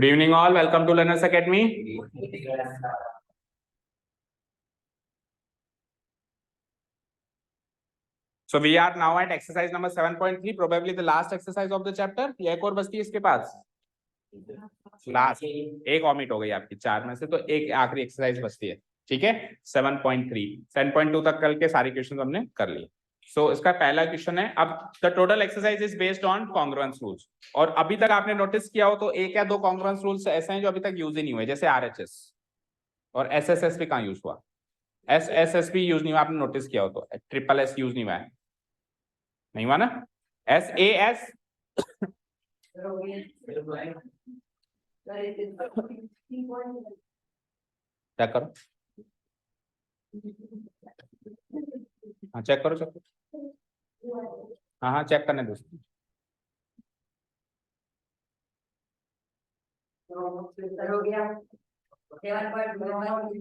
Good evening all, welcome to Learners Academy. So we are now at exercise number 7.3, probably the last exercise of the chapter. ये एक और बचती है इसके पास, last एक omit हो गई आपकी चार में से, तो एक आखिरी एक्सरसाइज बचती है। ठीक है, 7.3 7.2 तक कल के सारे क्वेश्चन हमने कर लिए। सो इसका पहला क्वेश्चन है, अब the total exercise is based on congruence rules. और अभी तक आपने नोटिस किया हो तो एक या दो कॉन्ग्रुएंस रूल्स ऐसे हैं जो अभी तक यूज ही नहीं हुए, जैसे RHS और SSS भी कहाँ यूज हुआ, SSS भी यूज नहीं हुआ, आपने नोटिस किया हो तो। SSS यूज नहीं हुआ है, नहीं हुआ ना। SAS चेक करो, हाँ चेक करो, चेक करो, हाँ चेक करने दो। हो गया 7.1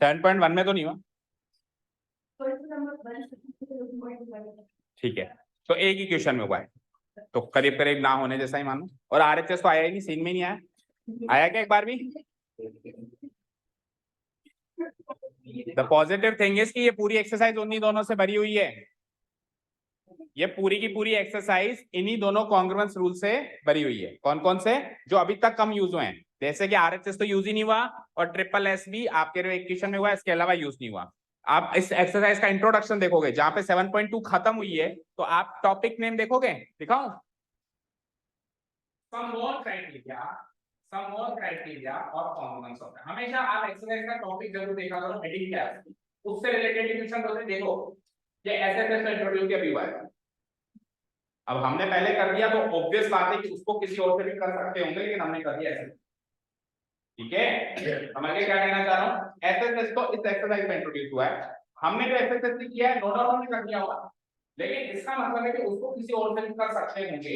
7.1 में तो नहीं हुआ। ठीक है, तो एक ही क्वेश्चन में हुआ है, तो करीब करीब ना होने जैसा ही मानो। और RHS तो आया ही नहीं, सीन में नहीं आया, आया क्या एक बार भी? द पॉजिटिव थिंग इज कि ये पूरी एक्सरसाइज उन्हीं दोनों से भरी हुई है, ये पूरी की पूरी एक्सरसाइज इन्हीं दोनों कॉन्ग्रुएंस रूल से भरी हुई है। कौन कौन से? जो अभी तक कम यूज हुए हैं, जैसे कि RHS तो यूज ही नहीं हुआ और SSS भी आपके एक क्वेश्चन में हुआ, इसके अलावा यूज नहीं हुआ। आप इस एक्सरसाइज का इंट्रोडक्शन देखोगे, जहां पे 7.2 खत्म हुई है, तो आप टॉपिक नेम देखोगे, दिखाओ, सम मोर क्राइटेरिया और कॉन्ग्रुएंस ऑफ। हमेशा आप एक्सरसाइज का टॉपिक जरूर देखा करो, हेडिंग क्या है उससे रिलेटेड क्वेश्चन होते देखो। ये SSS का इंट्रोड्यूस अभी हुआ है, अब हमने पहले कर दिया तो ऑब्वियस बात है कि उसको किसी और से भी कर सकते होंगे, लेकिन हमने कर दिया ऐसे। ठीक है, समझ के क्या कहना चाह रहा हूँ? SSS तो इस एक्सरसाइज में इंट्रोड्यूस हुआ है, हमने जो SSS किया है नो डाउट हमने कर दिया होगा, लेकिन इसका मतलब है कि उसको किसी और से भी कर सकते होंगे,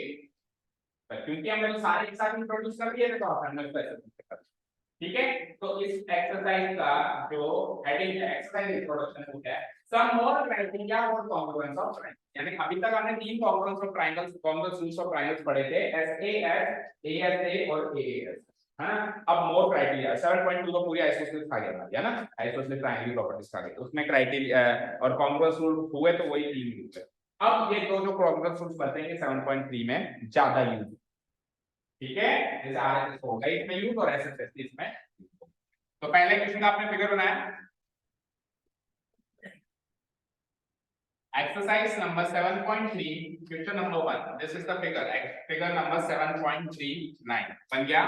क्योंकि हमने तो सारे एक साथ इंट्रोड्यूस कर दिए थे, तो हमने उसको ऐसे कर। ठीक है, तो इस एक्सरसाइज का जो हेडिंग है, एक्सरसाइज इंट्रोडक्शन है, सम मोर क्राइटेरिया और कॉन्ग्रुएंस ऑफ ट्रायंगल। यानी अभी तक हमने तीन congruence of triangles, congruence rules of triangles पढ़े थे, SAS, ASA और AAS, है ना। अब मोर क्राइटेरिया 7.2 तो पूरी आइसोसेलेस खा गया था, है ना, आइसोसेलेस ट्रायंगल प्रॉपर्टीज खा गया, उसमें क्राइटेरिया और कॉन्ग्रुएंस रूल हुए तो वही तीन रूल्स है। अब ये दो जो कॉन्ग्रुएंस रूल्स बतेंगे 7.3 में ज्यादा यूज, ठीक है, जैसे RHS हो गई इसमें यूज और SSS इसमें। तो पहले क्वेश्चन का आपने फिगर बनाया, exercise number 7.3 question number 1, this is the figure number 7.39 बन गया,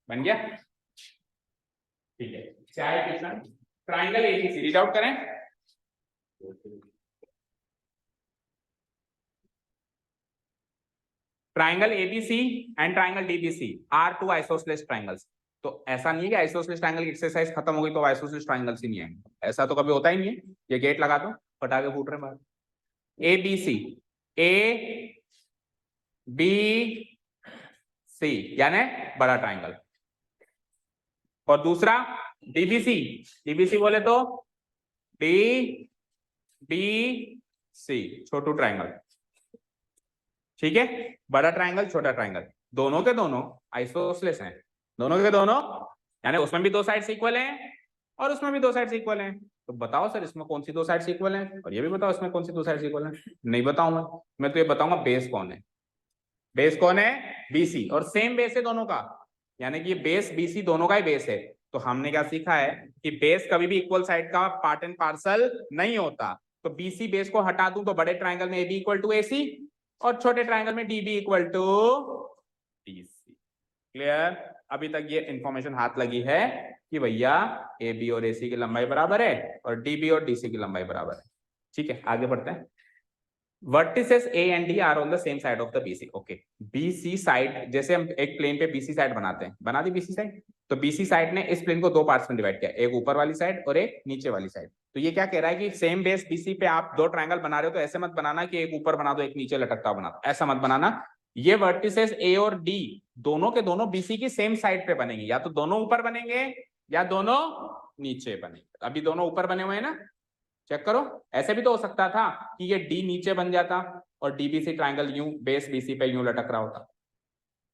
बन गया। ठीक है, क्या है question? Triangle ABC, read out करें। Triangle ABC and triangle DBC are two isosceles triangles. तो ऐसा नहीं है कि आइसोसेलेस ट्रायंगल की एक्सरसाइज खत्म हो गई तो आइसोसेलेस ट्रायंगल्स ही नहीं आएंगे, ऐसा तो कभी होता ही नहीं है। ये गेट लगा दो, पटाखे फूट रहे बाहर। ABC ABC यानी बड़ा ट्रायंगल, और दूसरा DBC बोले तो DBC छोटू ट्रायंगल। ठीक है, बड़ा ट्रायंगल छोटा ट्रायंगल, दोनों के दोनों आइसोसेलेस हैं, दोनों के दोनों, यानी उसमें भी दो साइड्स इक्वल हैं और उसमें भी दो साइड्स इक्वल हैं। तो बताओ सर इसमें कौन सी दो साइड्स इक्वल हैं, और ये भी बताओ इसमें कौन सी दो साइड्स इक्वल हैं। नहीं बताऊंगा मैं तो ये बताऊंगा बेस कौन है, बेस कौन है? BC, और सेम बेस है दोनों का, यानी कि बेस BC दोनों का ही बेस है। तो हमने क्या सीखा है कि बेस कभी भी इक्वल साइड का पार्ट एंड पार्सल नहीं होता। तो BC बेस को हटा दूं तो बड़े ट्रायंगल में AB इक्वल टू AC और छोटे ट्रायंगल में DB equal to DC। Clear? अभी तक ये इंफॉर्मेशन हाथ लगी है कि भैया AB और AC की लंबाई बराबर है और DB और DC की लंबाई बराबर है। ठीक है, आगे बढ़ते हैं। Vertices A and D are on the same side of the BC। Okay, BC side, जैसे हम एक प्लेन पे BC साइड बनाते हैं, बना दी BC साइड, तो BC साइड ने इस प्लेन को दो पार्ट्स में डिवाइड किया, एक ऊपर वाली साइड और एक नीचे वाली साइड। तो ये क्या कह रहा है कि सेम बेस BC पे आप दो ट्रायंगल बना रहे हो तो ऐसे मत बनाना कि एक ऊपर बना दो एक नीचे लटकता बना दो, ऐसा मत बनाना। ये वर्टिसेस ए और डी दोनों के दोनों बीसी की सेम साइड पे बनेंगे, या तो दोनों ऊपर बनेंगे या दोनों नीचे बनेंगे। अभी दोनों ऊपर बने हुए हैं ना, चेक करो। ऐसे भी तो हो सकता था कि ये डी नीचे बन जाता और डीबीसी ट्राइंगल यूं बेस बीसी पे यूं लटक रहा होता।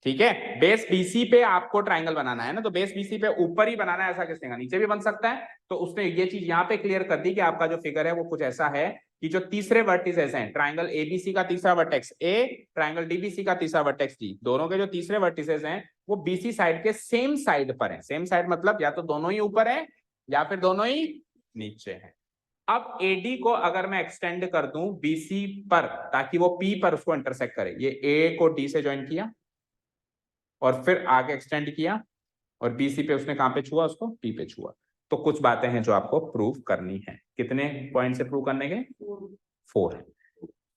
ठीक है, बेस बीसी पे आपको ट्राइंगल बनाना है ना, तो बेस बीसी पे ऊपर ही बनाना है, ऐसा किसने कहा, नीचे भी बन सकता है। तो उसने ये चीज यहाँ पे क्लियर कर दी कि आपका जो फिगर है वो कुछ ऐसा है कि जो तीसरे वर्टिसेस हैं, ट्राइंगल एबीसी का तीसरा वर्टेक्स ए, ट्राइंगल डीबीसी का तीसरा वर्टेक्स डी, दोनों के जो तीसरे वर्टिसेस हैं वो बीसी साइड के सेम साइड पर है। सेम साइड मतलब या तो दोनों ही ऊपर है या फिर दोनों ही नीचे है। अब एडी को अगर मैं एक्सटेंड कर दूं बीसी पर ताकि वो पी पर उसको इंटरसेक्ट करे, ये ए को डी से ज्वाइन किया और फिर आगे एक्सटेंड किया और बीसी पे उसने कहां पे छुआ, उसको पी पे छुआ। तो कुछ बातें हैं जो आपको प्रूव करनी है। कितने पॉइंट से प्रूव करने के, 4 है।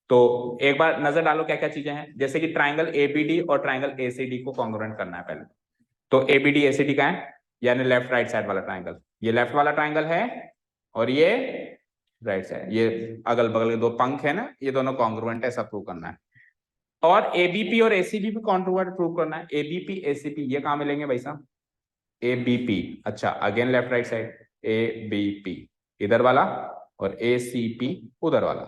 तो एक बार नजर डालो क्या क्या चीजें हैं, जैसे कि ट्राइंगल एबीडी और ट्राइंगल एसीडी को कॉन्ग्रुएंट करना है पहले। तो एबीडी एसीडी का है, यानी लेफ्ट राइट साइड वाला ट्राइंगल, ये लेफ्ट वाला ट्राइंगल है और ये राइट साइड, ये अगल बगल के दो पंख है ना, ये दोनों कॉन्ग्रुएंट है, सब प्रूव करना है। और एबीपी और एसीबी भी कॉन्ट्रोवर्ट प्रूव करना है। एबीपी एसीपी ये कहां मिलेंगे भाई साहब, एबीपी, अच्छा again left right side, ABP इधर वाला और एसीपी उधर वाला,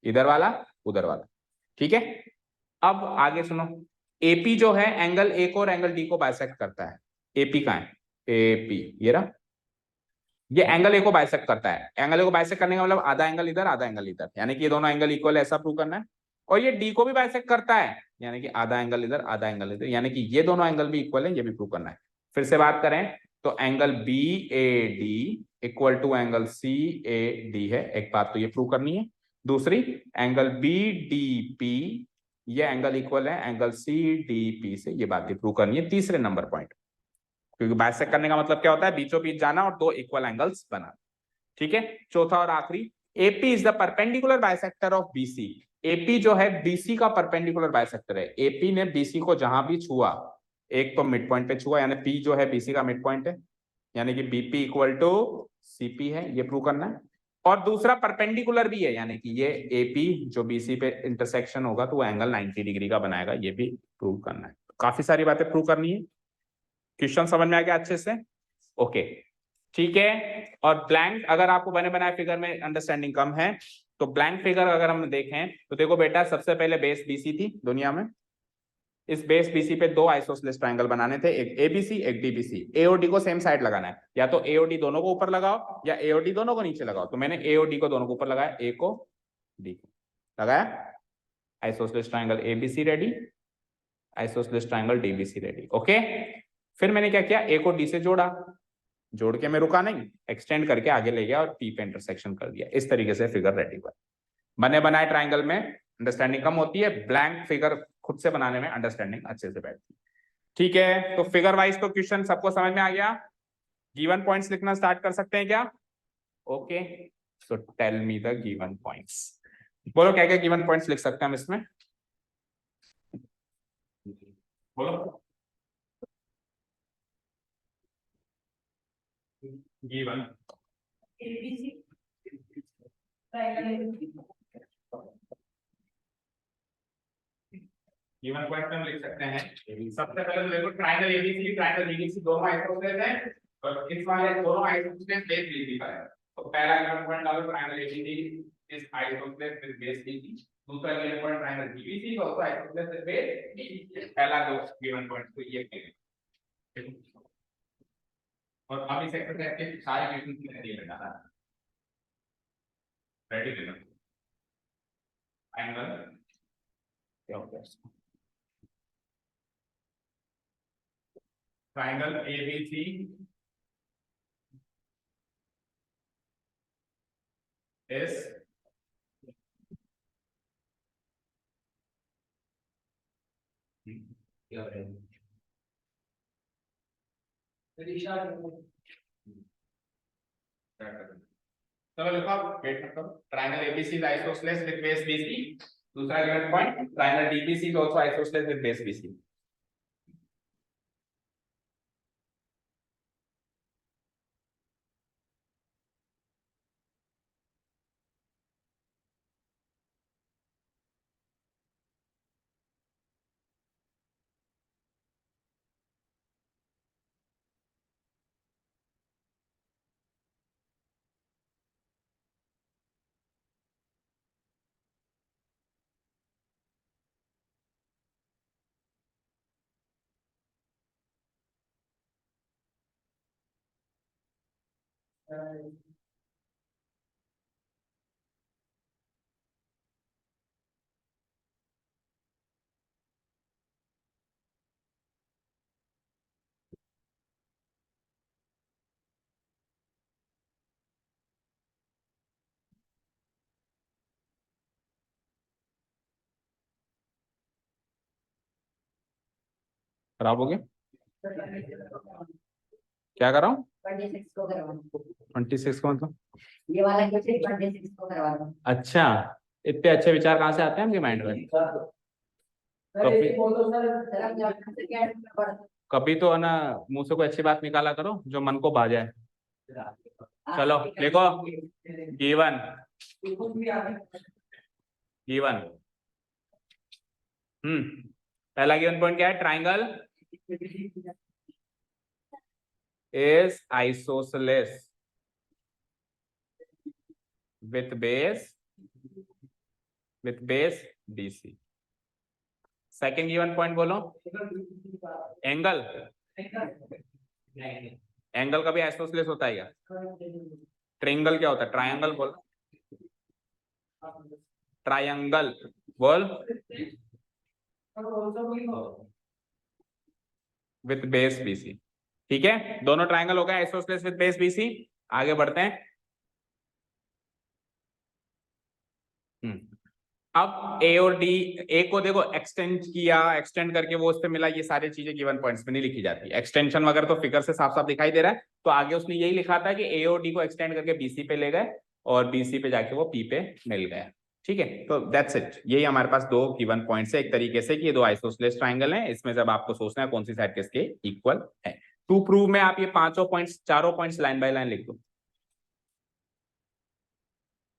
इधर वाला उधर वाला। ठीक है, अब आगे सुनो। एपी जो है एंगल ए को और एंगल डी को बाइसेक्ट करता है। एपी कहां है, एपी ये रहा, ये एंगल ए को बाइसेक्ट करता है। एंगल ए को बाइसेक्ट करने का मतलब आधा एंगल इधर आधा एंगल इधर, यानी कि ये दोनों एंगल इक्वल है, ऐसा प्रूव करना है। और ये डी को भी बाइसेक्ट करता है, यानी कि आधा एंगल इधर आधा एंगल इधर, यानी कि ये दोनों एंगल भी इक्वल है, ये भी प्रूव करना है। फिर से बात करें तो angle B A D equal to angle C A D है, एक बात तो ये प्रूव करनी है। दूसरी एंगल बी डी पी, ये एंगल इक्वल है एंगल सी डी पी से, ये बात भी प्रूव करनी है। तीसरे नंबर पॉइंट, क्योंकि बाइसेक्ट करने का मतलब क्या होता है, बीचों बीच जाना और दो इक्वल एंगल्स बनाना। ठीक है, चौथा और आखिरी, AP is the perpendicular bisector of BC. AP जो है बीसी का परपेंडिकुलर बाइसेक्टर है। एपी ने बीसी को जहां भी छुआ, एक तो मिड पॉइंट पे छुआ, यानी पी जो है बीसी का मिड पॉइंट है, यानी कि बीपी इक्वल टू सीपी है, ये प्रूव करना है। और दूसरा परपेंडिकुलर भी है, यानी कि ये एपी जो बीसी पे इंटरसेक्शन होगा तो वो एंगल 90 डिग्री का बनाएगा, ये भी प्रूव करना है। काफी सारी बातें प्रूव करनी है। क्वेश्चन समझ में आ गया अच्छे से, ओके ठीक है। और ब्लैंक अगर आपको बने बनाए फिगर में अंडरस्टैंडिंग कम है तो ब्लैंक फिगर अगर हम देखें तो देखो बेटा, सबसे पहले बेस बीसी थी दुनिया में। इस बेस बीसी पे दो आइसोसेलेस ट्रायंगल बनाने थे, एक एबीसी एक डीबीसी। एओडी को सेम साइड लगाना है, या तो एओडी दोनों को ऊपर लगाओ या एओडी दोनों को नीचे लगाओ। तो मैंने एओडी को दोनों को ऊपर लगाया, ए को डी को लगाया, isosceles triangle ABC ready, isosceles triangle DBC ready. Okay, फिर मैंने क्या किया, ए को डी से जोड़ा, जोड़ के मैं रुका नहीं, एक्सटेंड करके आगे ले गया और पी पे इंटरसेक्शन कर दिया। इस तरीके से फिगर रेडी हुआ। बने बनाए ट्राइंगल में अंडरस्टैंडिंग कम होती है, ब्लैंक फिगर खुद से बनाने में अंडरस्टैंडिंग अच्छे से बैठती है। ठीक है, तो फिगर वाइज तो क्वेश्चन सबको समझ में आ गया। गिवन पॉइंट्स लिखना स्टार्ट कर सकते हैं क्या, okay, so tell me the given points. बोलो क्या क्या गिवन पॉइंट्स लिख सकते हैं हम इसमें, बोलो। गिवन गिवन पॉइंट में हम लिख सकते हैं। सबसे पहले तो देखो ट्रायंगल एबीसी ट्रायंगल डीबीसी दोनों आइसोसेलेस हैं और इस वाले दोनों आइसोसेलेस बेस बीसी पर है। तो पहला गिवन पॉइंट डालो, triangle ABC is isosceles with base BC. दूसरा given point triangle DBC is also isosceles with base BC. पहला दो गिवन पॉइंट तो ये है। और अब इस एक्सरसाइज के सारे क्वेश्चंस में दिए बेटा, रेडी देना एंगल क्या होता है, ट्रायंगल एबीसी is चलो लिखो, वेट मत करो। Triangle ABC is isosceles with base BC. दूसरा given point triangle DBC is also isosceles with base BC. खराब हो गया, क्या कर रहा हूँ? 26 को करवा 26 को मतलब? ये वाला क्वेश्चन 26 को करवा दो। अच्छा, इतने अच्छे विचार कहाँ से आते हैं आपके माइंड में? कभी सर हम जब से क्या पढ़ कभी तो है ना, मुंह से कोई अच्छी बात निकाला करो जो मन को भा जाए। चलो लिखो, गिवन गिवन पहला गिवन पॉइंट क्या है? Triangle is isosceles with base BC. Second given point बोलो, एंगल एंगल कभी आइसोसेलेस होता है क्या? ट्रायंगल क्या होता है? ट्रायंगल बोल, ट्रायंगल बोल, विथ बेस BC। ठीक है, दोनों ट्रायंगल हो गए आइसोसेलेस विथ बेस BC। आगे बढ़ते हैं। अब ए और डी, ए को देखो एक्सटेंड किया, एक्सटेंड करके वो उस पे मिला, ये सारी चीजें गिवन पॉइंट्स में नहीं लिखी जाती। एक्सटेंशन वगैरह तो फिगर से साफ साफ दिखाई दे रहा है। तो आगे उसने यही लिखा था कि ए और डी को एक्सटेंड करके BC पे ले गए और BC पे जाके वो P पे मिल गए। ठीक है, तो दैट्स इट। यही हमारे पास दो गिवन पॉइंट्स है एक तरीके से कि ये दो आइसोसेलेस ट्रायंगल हैं, इसमें जब आपको सोचना है कौन सी साइड किसके इक्वल है। टू प्रूव में आप ये पांचों पॉइंट्स, चारों पॉइंट्स लाइन बाय लाइन लिख दो।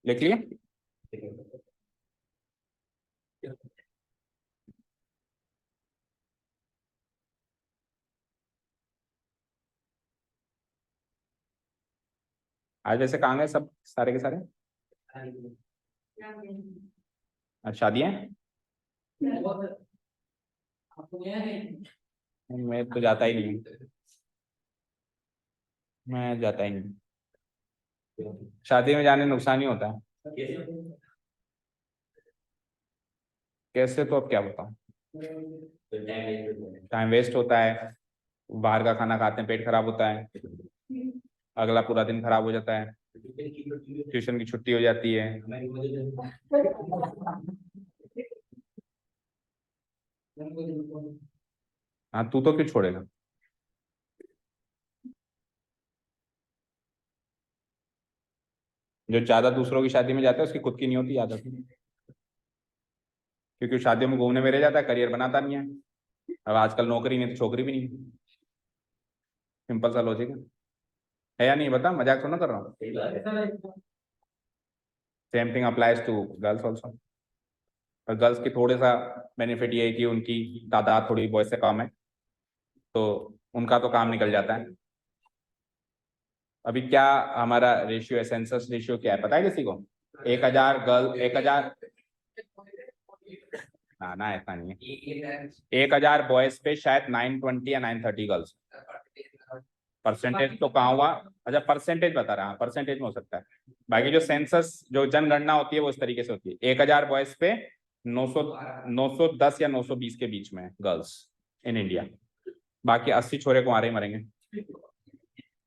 लिख लिए? आज वैसे कहाँ गए सब सारे के सारे? आज शादियां हैं? मैं तो जाता ही नहीं, मैं जाता ही नहीं। शादी में जाने नुकसान ही होता है। कैसे? तो अब क्या बताऊं, टाइम वेस्ट होता है, बाहर का खाना खाते हैं पेट खराब होता है, अगला पूरा दिन खराब हो जाता है, ट्यूशन की छुट्टी हो जाती है। हाँ, तू तो क्यों छोड़ेगा? जो ज्यादा दूसरों की शादी में जाता है उसकी खुद की नहीं होती आदत, क्योंकि शादियों में घूमने में रह जाता है, करियर बनाता नहीं है। अब आजकल नौकरी नहीं तो छोकरी भी नहीं, सिंपल सा लॉजिक है या नहीं? बता, मजाक थोड़ा कर रहा हूँ। Same thing applies to girls also. पर गर्ल्स की थोड़ा सा बेनिफिट ये है कि उनकी तादाद थोड़ी बॉयज से कम है, तो उनका तो काम निकल जाता है। अभी क्या हमारा रेशियो है, सेंसस रेशियो क्या है पता है किसी को? 1000 गर्ल, 1000 ना ऐसा नहीं है, 1000 बॉयज पे शायद 920 या 930 गर्ल्स। परसेंटेज तो कहाँ हुआ? अच्छा, परसेंटेज बता रहा हूँ, परसेंटेज में हो सकता है। बाकी जो सेंसस, जो जनगणना होती है वो इस तरीके से होती है, 1000 बॉयज पे 910 या 920 के बीच में गर्ल्स इन इंडिया। बाकी 80 छोरे कुंवारे ही मरेंगे।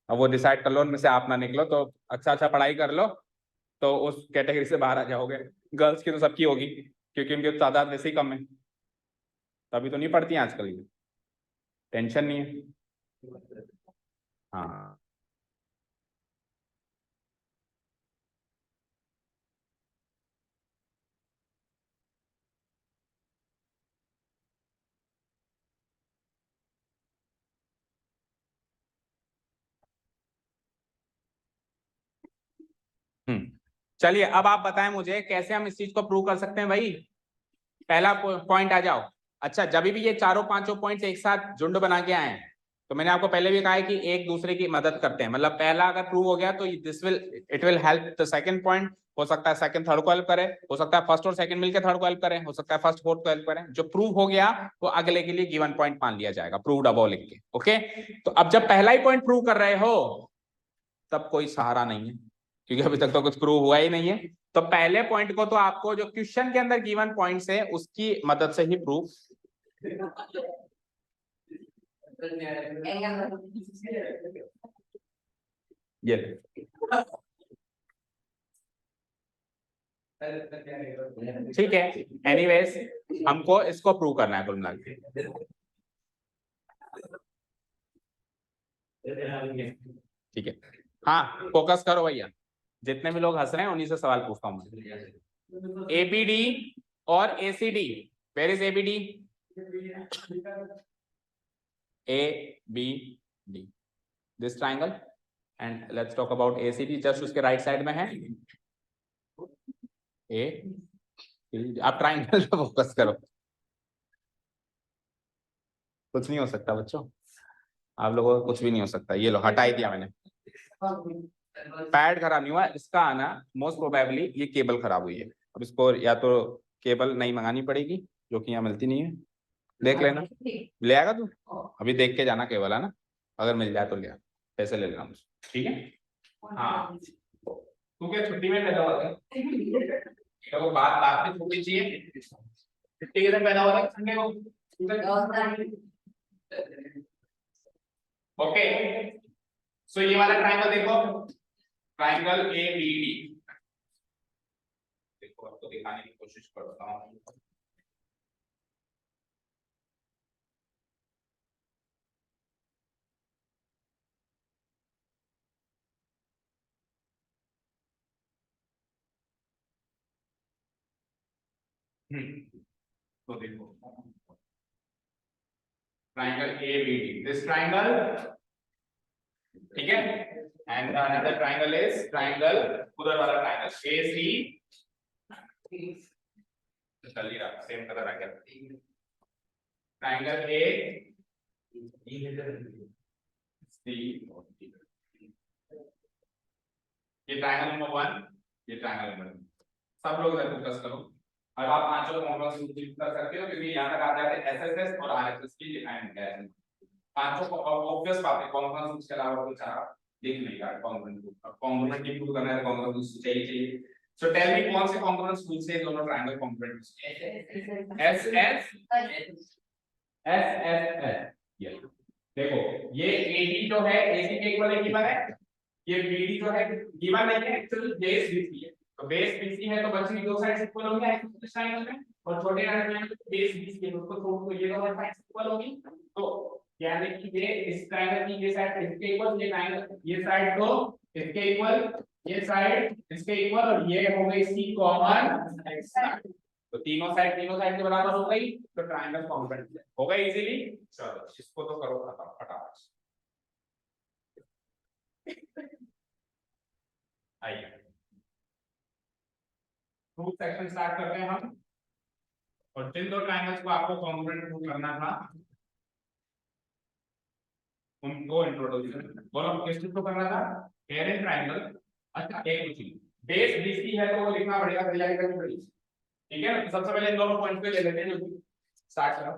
अब वो डिसाइड कर लो, उनमें से आप ना निकलो तो अच्छा पढ़ाई कर लो तो उस कैटेगरी से बाहर आ जाओगे। गर्ल्स की तो सबकी होगी क्योंकि उनकी तादाद वैसे ही कम है, तभी तो नहीं पढ़ती हैं आजकल, ये टेंशन नहीं है। हाँ, चलिए अब आप बताएं मुझे कैसे हम इस चीज को प्रूव कर सकते हैं भाई। पहला पॉइंट आ जाओ। अच्छा, जब भी ये चारों पांचों पॉइंट्स एक साथ झुंड बना के आए तो मैंने आपको पहले भी कहा है कि एक दूसरे की मदद करते हैं। मतलब पहला अगर प्रूव हो गया तो it will help the second point. हो सकता है सेकंड थर्ड को हेल्प करे, हो सकता है फर्स्ट और सेकंड मिलकर थर्ड को हेल्प करें, हो सकता है फर्स्ट फोर्थ को हेल्प करें। जो प्रूव हो गया वो अगले के लिए गिवन पॉइंट मान लिया जाएगा, प्रूव्ड अबव लिख के। ओके, तो अब जब पहला ही पॉइंट प्रूव कर रहे हो तब कोई सहारा नहीं है, क्योंकि अभी तक तो कुछ प्रूव हुआ ही नहीं है। तो पहले पॉइंट को तो आपको जो क्वेश्चन के अंदर गिवन पॉइंट्स है उसकी मदद से ही प्रूव ये ठीक है। एनीवेज हमको इसको प्रूव करना है कुल मिला के। ठीक है, हाँ फोकस करो भैया, जितने भी लोग हंस रहे हैं उन्हीं से सवाल पूछता हूँ मैं। एबीडी और ACD, where is ABD? A B D, this triangle, and let's talk about ACD, just उसके राइट साइड में है ए। आप ट्राइंगल पे फोकस करो, कुछ नहीं हो सकता बच्चों, आप लोगों को कुछ भी नहीं हो सकता। ये लो हटा ही दिया मैंने, पैड खराब नहीं हुआ इसका, आना मोस्ट प्रोबेबली ये केबल खराब हुई है। अब इसको या तो केबल नई मंगानी पड़ेगी, जो कि यहाँ मिलती नहीं है, देख लेना। ले आएगा तू? अभी देख के जाना केबल, है ना, अगर मिल जाए तो ले आ, पैसे ले लेना मुझसे, ठीक है। हाँ तू क्या छुट्टी में पैदा हुआ था? तो बात बात में छुट्टी चाहिए, छुट्टी के दिन पैदा हुआ था संडे को। ओके सो ये वाला ट्राइंगल देखो, ट्राइंगल ए बी डी, देखो आपको दिखाने की कोशिश करता हूँ। तो देखो triangle A B D, this triangle, ठीक है, and another triangle is triangle, उधर वाला ट्राइंगल ए सी, चल ही रहा सेम कलर आ गया, ट्राइंगल ए सी, ये ट्राइंगल नंबर 1, ये ट्राइंगल नंबर 2, सब लोग इधर फोकस करो। अब आप पांचों कॉम्पोनेंट्स को डिस्कस कर सकते हो, क्योंकि यहां तक आ जाते हैं एसएसएस और आरएसएस की डिफाइन है। पांचों को ऑब्वियस बात है, कॉम्पोनेंट्स के अलावा कुछ दिख नहीं रहा कॉम्पोनेंट को, कॉम्पोनेंट इंप्रूव करना है कॉम्पोनेंट्स चाहिए। सो टेल मी कौन से कॉम्पोनेंट्स पूछे हैं दोनों triangle components? S S S, ये देखो ये एडी जो है एसी के इक्वल गिवन है, ये बीडी जो है गिवन नहीं है, एक्चुअली बेस बीसी है। तो बेस बीसी है तो बच्चे दो साइड इक्वल होंगे इस ट्रायंगल में, और छोटे ट्रायंगल में बेस बीसी है उसको तो ये दोनों साइड इक्वल होगी। तो यानी कि ये इस ट्रायंगल की ये साइड इसके इक्वल, ये ट्रायंगल ये साइड तो इसके इक्वल, ये साइड इसके इक्वल, और ये हो गई इसकी कॉमन साइड। तो तीनों साइड के बराबर हो गई, तो ट्रायंगल कॉम्प्लीट हो गई इजीली। चलो इसको तो करो खत्म फटाफट। आइए प्रूफ सेक्शन स्टार्ट करते हैं हम, और जिन दो ट्रायंगल्स को आपको कॉन्ग्रुएंट प्रूव करना था उनको इंट्रोडक्शन बोलो, किस चीज को करना था? Here and triangle. अच्छा एक चीज, बेस बीसी है तो वो लिखना पड़ेगा पहले, ठीक है ना। सबसे पहले इन दोनों पॉइंट पे ले लेते हैं, जो स्टार्ट करो।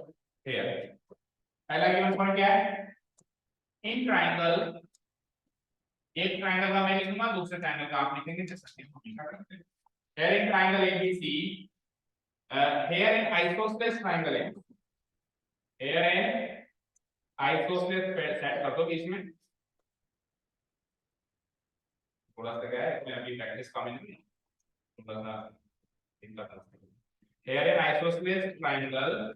हेयर पहला गिवन पॉइंट क्या है? इन ट्रायंगल, एक ट्रायंगल का मैं लिखूंगा, दूसरे ट्रायंगल का आप लिखेंगे, जैसे हमेशा करते हैं। Here in triangle ABC, hair in isosceles triangle है, हेयर इन आइसोसेलेस सेट कर दो बीच में, थोड़ा सा क्या है इसमें अभी प्रैक्टिस कम है, थोड़ा सा दिक्कत है। Here in isosceles triangle,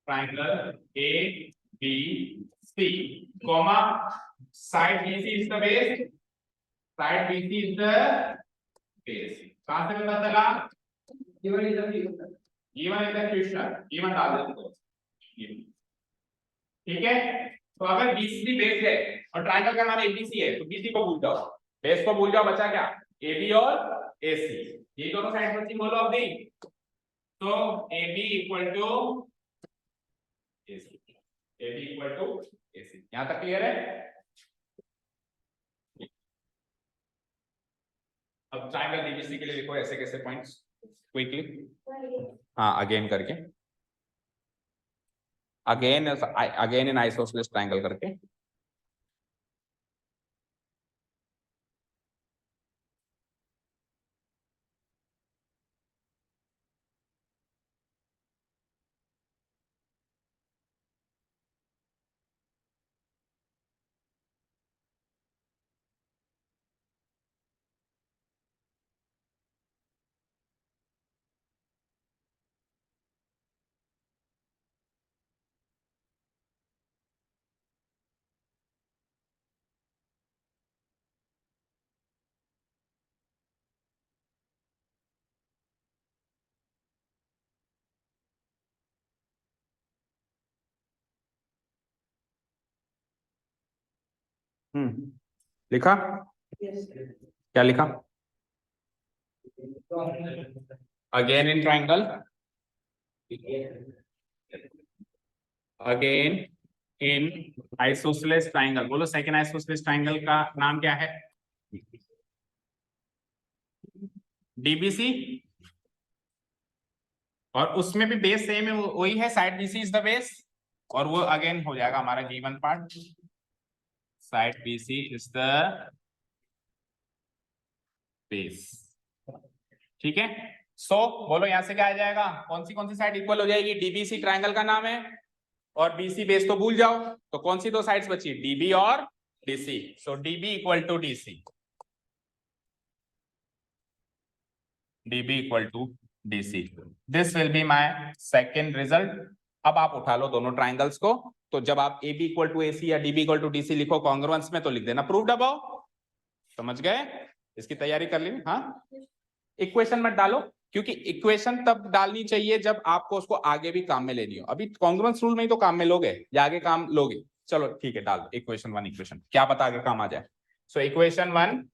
triangle A B C, comma side BC is the base, side BC is the base। कहां से पता चला? given is the question, given डाल देते हो, ठीक है। तो अगर BC बेस है और ट्रायंगल का नाम ABC है, तो BC को भूल जाओ, बेस को भूल जाओ, बचा क्या? AB और AC, ये दोनों साइड बची, बोलो अब दी। तो AB equal to AC, AB equal to AC, यहां तक क्लियर है? अब ट्रायंगल बीबीसी के लिए लिखो ऐसे कैसे पॉइंट्स क्विकली, हाँ अगेन करके, अगेन इन आइसोसेलेस ट्रायंगल करके, लिखा? क्या लिखा? Again in triangle, again in isosceles triangle. बोलो सेकंड आइसोसेलेस ट्राइंगल का नाम क्या है? डीबीसी। और उसमें भी बेस सेम है, वही है, side BC is the base, और वो अगेन हो जाएगा हमारा given part, side BC is the base. ठीक है, सो बोलो यहां से क्या आ जाएगा, कौन सी साइड इक्वल हो जाएगी? डीबीसी ट्राइंगल का नाम है, और बीसी बेस तो भूल जाओ, तो कौन सी दो साइड्स बची? डीबी और DC. So DB equal to DC, DB equal to DC. This will be my second result. अब आप उठा लो दोनों ट्राइंगल्स को, तो जब आप A B equal to AC या डीबी इक्वल टू डीसी लिखो कॉन्ग्रुएंस में, तो लिख देना प्रूव्ड अबव। समझ गए? इसकी तैयारी कर ली? हाँ, इक्वेशन मत डालो, क्योंकि इक्वेशन तब डालनी चाहिए जब आपको उसको आगे भी काम में लेनी हो। अभी कॉन्ग्रुएंस रूल में ही तो काम में लोगे, या आगे काम लोगे। चलो ठीक है, डाल दो इक्वेशन 1, इक्वेशन, क्या पता आगे काम आ जाए। So equation 1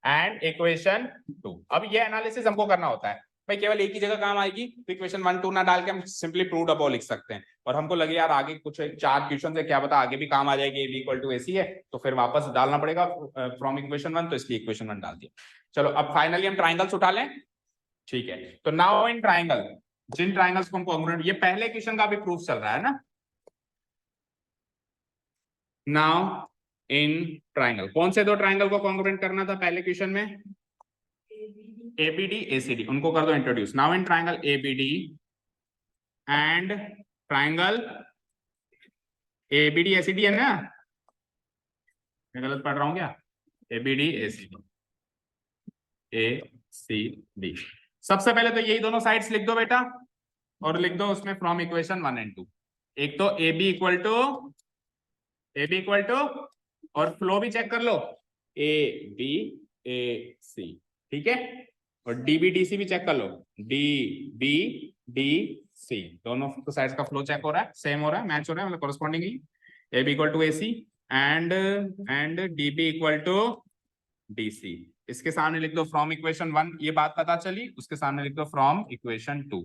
and equation 2। अब ये एनालिसिस हमको करना होता है भाई, केवल एक ही जगह काम आएगी तो इक्वेशन 1 2 ना डाल के हम सिंपली प्रूव्ड अबव लिख सकते हैं। और हमको लगे यार आगे कुछ 4 क्वेश्चन है, क्या पता आगे भी काम आ जाएगी, A B equal to AC है, तो फिर वापस डालना पड़ेगा फ्रॉम इक्वेशन 1, तो इसलिए इक्वेशन 1 डाल दिया। चलो अब फाइनली हम ट्राइंगल्स उठा लें। ठीक है, तो नाउ इन ट्राइंगल, जिन ट्राइंगल्स को हम कॉन्ग्रुएंट, ये पहले क्वेश्चन का भी प्रूफ चल रहा है ना। नाउ इन ट्राइंगल, कौन से दो ट्राइंगल को कॉन्ग्रुएंट करना था पहले क्वेश्चन में? एबीडी एसीडी, उनको कर दो introduce. Now in triangle ABD and triangle ABD ACD, है ना? मैं गलत पढ़ रहा हूं क्या? ABD ACD, ACD. सबसे पहले तो यही दोनों साइड्स लिख दो बेटा, और लिख दो उसमें फ्रॉम इक्वेशन 1 एंड 2। एक तो AB इक्वल टू, और फ्लो भी चेक कर लो, ABC। ठीक है, और DBDC भी चेक कर लो, DBDC। दोनों साइड्स का फ्लो चेक हो रहा है, सेम हो रहा है, मैच हो रहा है, मतलब correspondingly AB equal to AC and DB equal to DC। इसके सामने लिख दो फ्रॉम इक्वेशन 1, ये बात पता चली, उसके सामने लिख दो from equation 2,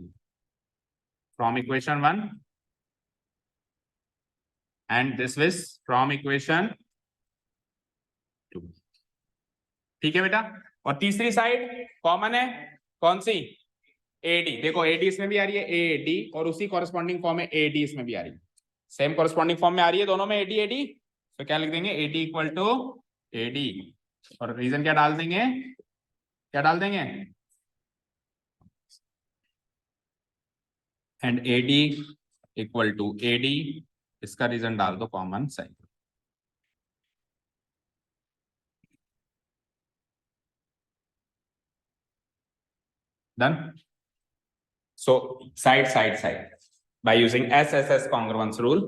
from equation 1 and this is from equation 2। ठीक है बेटा, और तीसरी साइड कॉमन है, कौन सी? AD। देखो AD इसमें भी आ रही है, AD, और उसी कॉरेस्पॉन्डिंग फॉर्म में AD इसमें भी आ रही है, सेम कॉरेस्पॉन्डिंग फॉर्म में आ रही है दोनों में, AD तो क्या लिख देंगे? AD इक्वल टू AD, और रीजन क्या डाल देंगे? क्या डाल देंगे? And AD equal to AD, इसका रीजन डाल दो common side. Done. So side by using SSS congruence rule,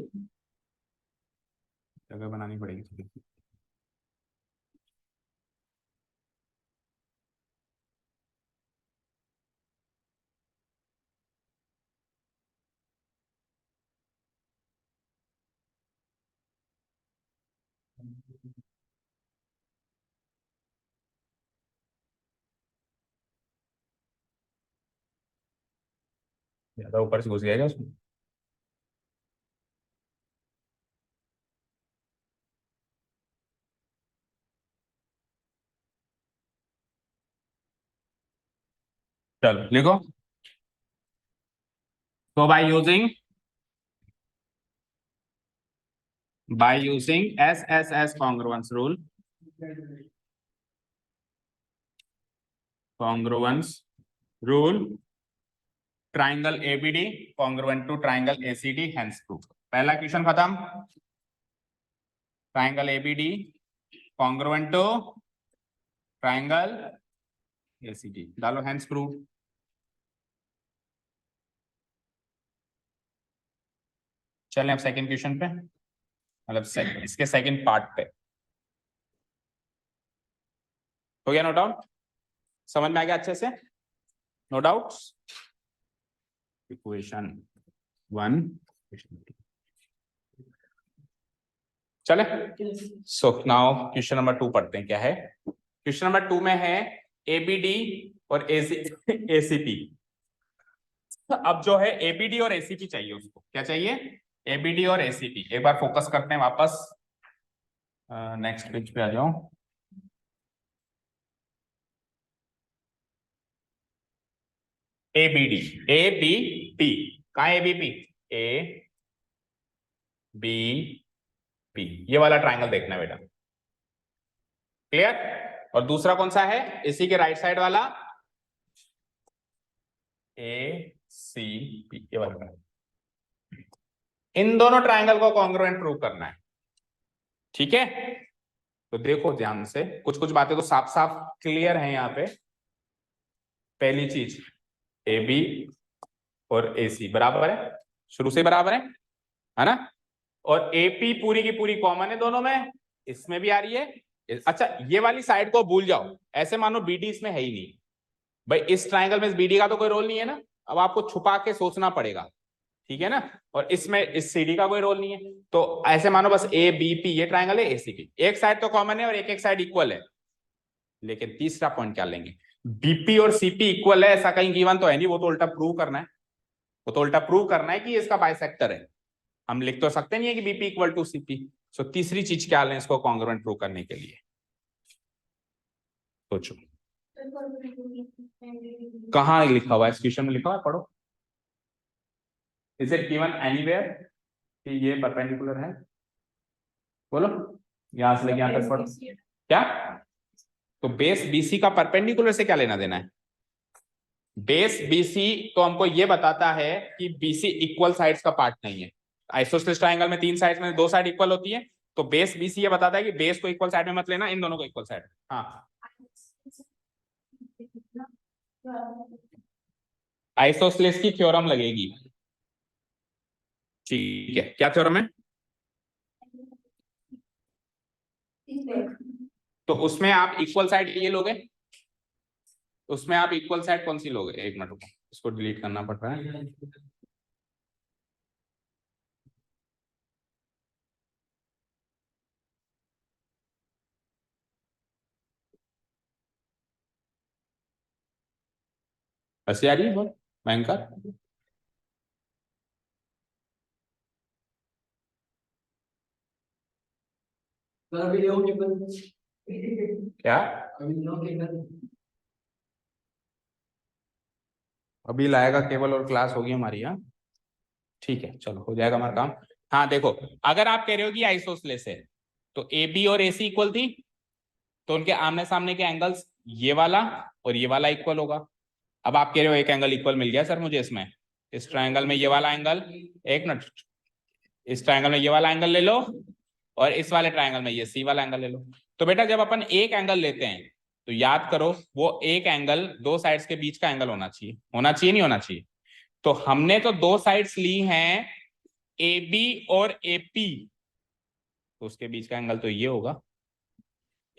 जगह बनानी पड़ेगी। ज्यादा ऊपर से घुस गया क्या उसमें? चलो लिखो। तो by using SSS congruence rule, triangle ABD congruent to triangle ACD, hence proof। पहला क्वेश्चन खत्म। Triangle ABD congruent to triangle ACD, डालो hence proof। चलें अब सेकंड क्वेश्चन पे, मतलब इसके सेकंड पार्ट पे। हो गया? नो डाउट, समझ में आ गया अच्छे से? No doubts? इक्वेशन 1, चले। सो नाउ क्वेश्चन नंबर 2 पढ़ते हैं। क्या है क्वेश्चन नंबर 2 में है एबीडी और एसीपी। अब जो है एबीडी और एसीपी चाहिए उसको। क्या चाहिए? एबीडी और एसीपी। एक बार फोकस करते हैं वापस, नेक्स्ट पेज पे आ जाओ। एबीडी, एबीपी कहाँ है? एबीपी, ए बी पी, ये वाला ट्राइंगल देखना है बेटा। क्लियर? और दूसरा कौन सा है इसी के राइट साइड वाला? ए सी पी, ये वाला। इन दोनों ट्राइंगल को कॉन्ग्रुएंट प्रूव करना है। ठीक है, तो देखो ध्यान से, कुछ कुछ बातें तो साफ साफ क्लियर है यहाँ पे। पहली चीज, ए बी और ए सी बराबर है, शुरू से बराबर है ना? और एपी पूरी की पूरी कॉमन है दोनों में, इसमें भी आ रही है। अच्छा, ये वाली साइड को भूल जाओ, ऐसे मानो बीडी इसमें है ही नहीं। भाई इस ट्राइंगल में बीडी का तो कोई रोल नहीं है ना, अब आपको छुपा के सोचना पड़ेगा। ठीक है ना? और इसमें इस सीडी का कोई रोल नहीं है, तो ऐसे मानो बस ए बी पी ये ट्राइंगल है, एसीपी एक साइड तो कॉमन है और एक एक साइड इक्वल है। लेकिन तीसरा पॉइंट क्या लेंगे? बीपी और सीपी इक्वल है ऐसा कहीं गिवन तो है नहीं, वो तो उल्टा प्रूव करना है। वो तो उल्टा प्रूव करना है कि इसका बाइसेक्टर है। हम लिख तो सकते नहीं है कि बीपी इक्वल टू सीपी। सो तीसरी चीज क्या लें इसको कॉन्ग्रुएंट प्रूव करने के लिए? सोचो कहाँ लिखा हुआ है, इस क्वेश्चन में लिखा हुआ है, पढ़ो। इज इट गिवन एनीवेयर कि ये परपेंडिकुलर है? बोलो, यहां से लेके यहां तक पढ़ो। क्या? तो बेस बीसी का परपेंडिकुलर से क्या लेना देना है? बेस बीसी तो हमको ये बताता है कि बीसी इक्वल साइड्स का पार्ट नहीं है। आइसोसेलेस ट्रायंगल में 3 साइड्स में 2 साइड इक्वल होती है, तो बेस बीसी ये बताता है कि बेस को इक्वल साइड में मत लेना, इन दोनों को इक्वल साइड। हाँ, आइसोसेलेस की थ्योरम लगेगी। ठीक है, क्या थ्योरम है? तो उसमें आप इक्वल साइड ये लोगे, उसमें आप इक्वल साइड कौन सी लोगे? एक मिनट रुको, इसको डिलीट करना पड़ रहा है। हंसी आ रही है बहुत भयंकर। क्या अभी लाएगा केबल और क्लास होगी हमारी? यहाँ ठीक है, चलो हो जाएगा हमारा काम। हाँ देखो, अगर आप कह रहे हो कि आइसोसेलेस है तो ए बी और ए सी इक्वल थी, तो उनके आमने सामने के एंगल्स ये वाला और ये वाला इक्वल होगा। अब आप कह रहे हो एक एंगल इक्वल मिल गया सर मुझे इसमें, इस ट्रायंगल में ये वाला एंगल, एक मिनट, इस ट्रायंगल में ये वाला एंगल ले लो और इस वाले ट्रायंगल में ये सी वाला एंगल ले लो। तो बेटा जब अपन एक एंगल लेते हैं तो याद करो वो एक एंगल 2 साइड्स के बीच का एंगल होना चाहिए, होना चाहिए नहीं होना चाहिए? तो हमने तो 2 साइड्स ली हैं ए बी और ए पी, तो उसके बीच का एंगल तो ये होगा।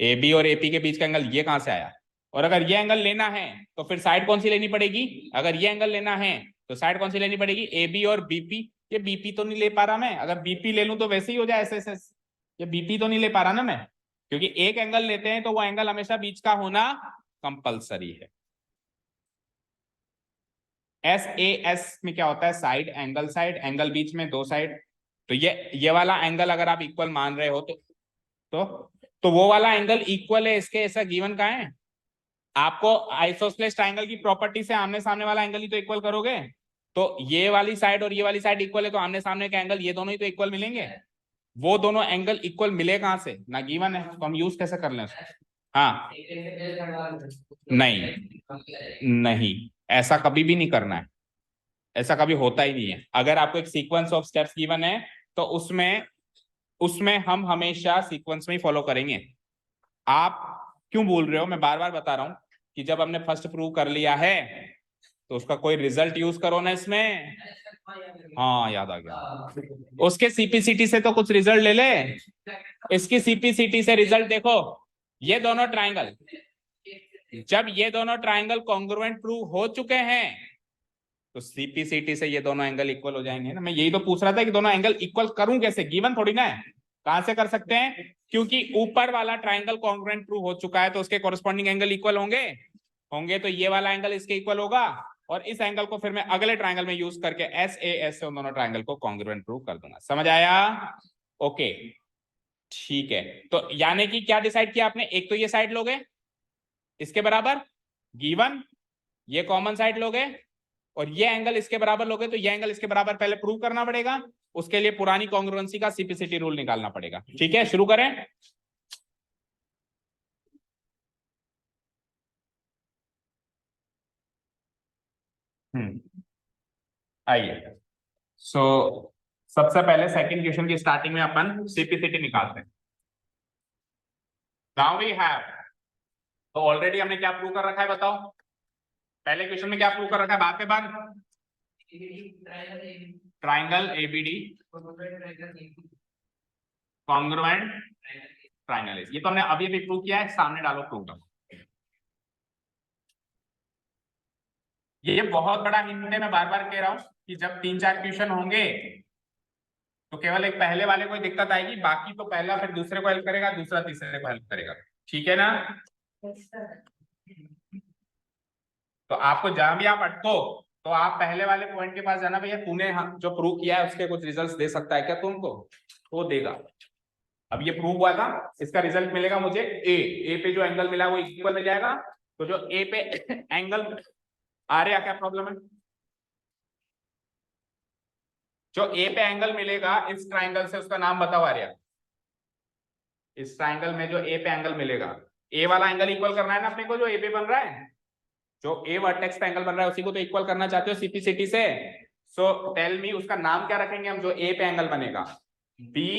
ए बी और ए पी के बीच का एंगल ये कहां से आया? और अगर ये एंगल लेना है तो फिर साइड कौन सी लेनी पड़ेगी? अगर ये एंगल लेना है तो साइड कौन सी लेनी पड़ेगी? ए बी और बीपी। ये बीपी तो नहीं ले पा रहा मैं, अगर बीपी ले लूं तो वैसे ही हो जाए एस एस। ये बीपी तो नहीं ले पा रहा ना मैं, क्योंकि एक एंगल लेते हैं तो वो एंगल हमेशा बीच का होना कंपलसरी है। एस ए एस में क्या होता है? साइड एंगल, साइड एंगल बीच में 2 साइड। तो ये वाला एंगल अगर आप इक्वल मान रहे हो तो वो वाला एंगल इक्वल है इसके, ऐसा गिवन का है। आपको आइसोसेलेस ट्रायंगल की प्रॉपर्टी से आमने सामने वाला एंगल ही तो इक्वल करोगे, तो ये वाली साइड और ये वाली साइड इक्वल है तो आमने सामने का एंगल ये दोनों ही तो इक्वल मिलेंगे। वो दोनों एंगल इक्वल मिले कहां से? ना गिवन है, तो हम यूज कैसे कर लें उसको? हाँ, नहीं नहीं, ऐसा कभी भी नहीं करना है, ऐसा कभी होता ही नहीं है। अगर आपको एक सीक्वेंस ऑफ स्टेप्स गिवन है तो उसमें उसमें हम हमेशा सीक्वेंस में ही फॉलो करेंगे। आप क्यों बोल रहे हो? मैं बार बार बता रहा हूं कि जब हमने फर्स्ट प्रूव कर लिया है तो उसका कोई रिजल्ट यूज करो ना इसमें। हाँ याद आ गया, उसके सीपीसीटी से तो कुछ रिजल्ट ले ले। इसकी सीपीसीटी से रिजल्ट देखो, ये दोनों ट्राइंगल, जब ये दोनों ट्राइंगल कॉन्ग्रुएंट प्रूव हो चुके हैं तो सीपीसीटी से ये दोनों एंगल इक्वल हो जाएंगे ना। मैं यही तो पूछ रहा था कि दोनों एंगल इक्वल करूं कैसे, गिवन थोड़ी ना है। कहां से कर सकते हैं? क्योंकि ऊपर वाला ट्राइंगल कॉन्ग्रुएंट प्रूव हो चुका है तो उसके कॉरेस्पॉन्डिंग एंगल इक्वल होंगे होंगे, तो ये वाला एंगल इसके इक्वल होगा और इस एंगल को फिर मैं अगले ट्राइंगल में यूज करके एस ए एस से उन दोनों ट्राइंगल को कॉन्ग्रुएंट प्रूव कर दूंगा। समझ आया? ओके ठीक है, तो यानी कि क्या डिसाइड किया आपने? एक तो ये साइड लोगे इसके बराबर गिवन, ये कॉमन साइड लोगे और ये एंगल इसके बराबर लोगे, तो ये एंगल इसके बराबर पहले प्रूव करना पड़ेगा, उसके लिए पुरानी कॉन्ग्रुएंसी का सीपीसीटी रूल निकालना पड़ेगा। ठीक है, शुरू करें। आइए, सो सबसे पहले सेकंड क्वेश्चन की स्टार्टिंग में अपन सीपीसीटी निकालते हैं। नाउ वी हैव, तो ऑलरेडी हमने क्या प्रूव कर रखा है बताओ? पहले क्वेश्चन में क्या प्रूव कर रखा है? बात पे बात, triangle ABD congruent triangle AC, ये तो हमने अभी अभी प्रूव किया है, सामने डालो प्रूव करो। ये बहुत बड़ा हिंट है, मैं बार बार कह रहा हूं कि जब 3-4 क्वेश्चन होंगे तो केवल एक पहले वाले को दिक्कत आएगी, बाकी तो पहला फिर दूसरे को हेल्प करेगा, दूसरा तीसरे को हेल्प करेगा। ठीक है ना? तो आपको जहां भी आप अटको तो आप पहले वाले पॉइंट के पास जाना, भैया तूने जो प्रूव किया है उसके कुछ रिजल्ट्स दे सकता है क्या तुमको? तो देगा। अब ये प्रूव हुआ था, इसका रिजल्ट मिलेगा मुझे ए पे जो एंगल मिला वो इक्वल मिल जाएगा, तो जो ए पे एंगल आ रहा, क्या प्रॉब्लम है? जो ए पे एंगल मिलेगा इस ट्राइंगल से, उसका नाम बताओ आर्या। इस ट्राइंगल में जो ए पे एंगल मिलेगा, ए वाला एंगल इक्वल करना है ना अपने को, जो ए पे बन रहा है, जो ए वर्टेक्स पे एंगल बन रहा है उसी को तो इक्वल करना चाहते हो सीपीसीटी से। सो टेल मी उसका नाम क्या रखेंगे हम, जो ए पे एंगल बनेगा? बी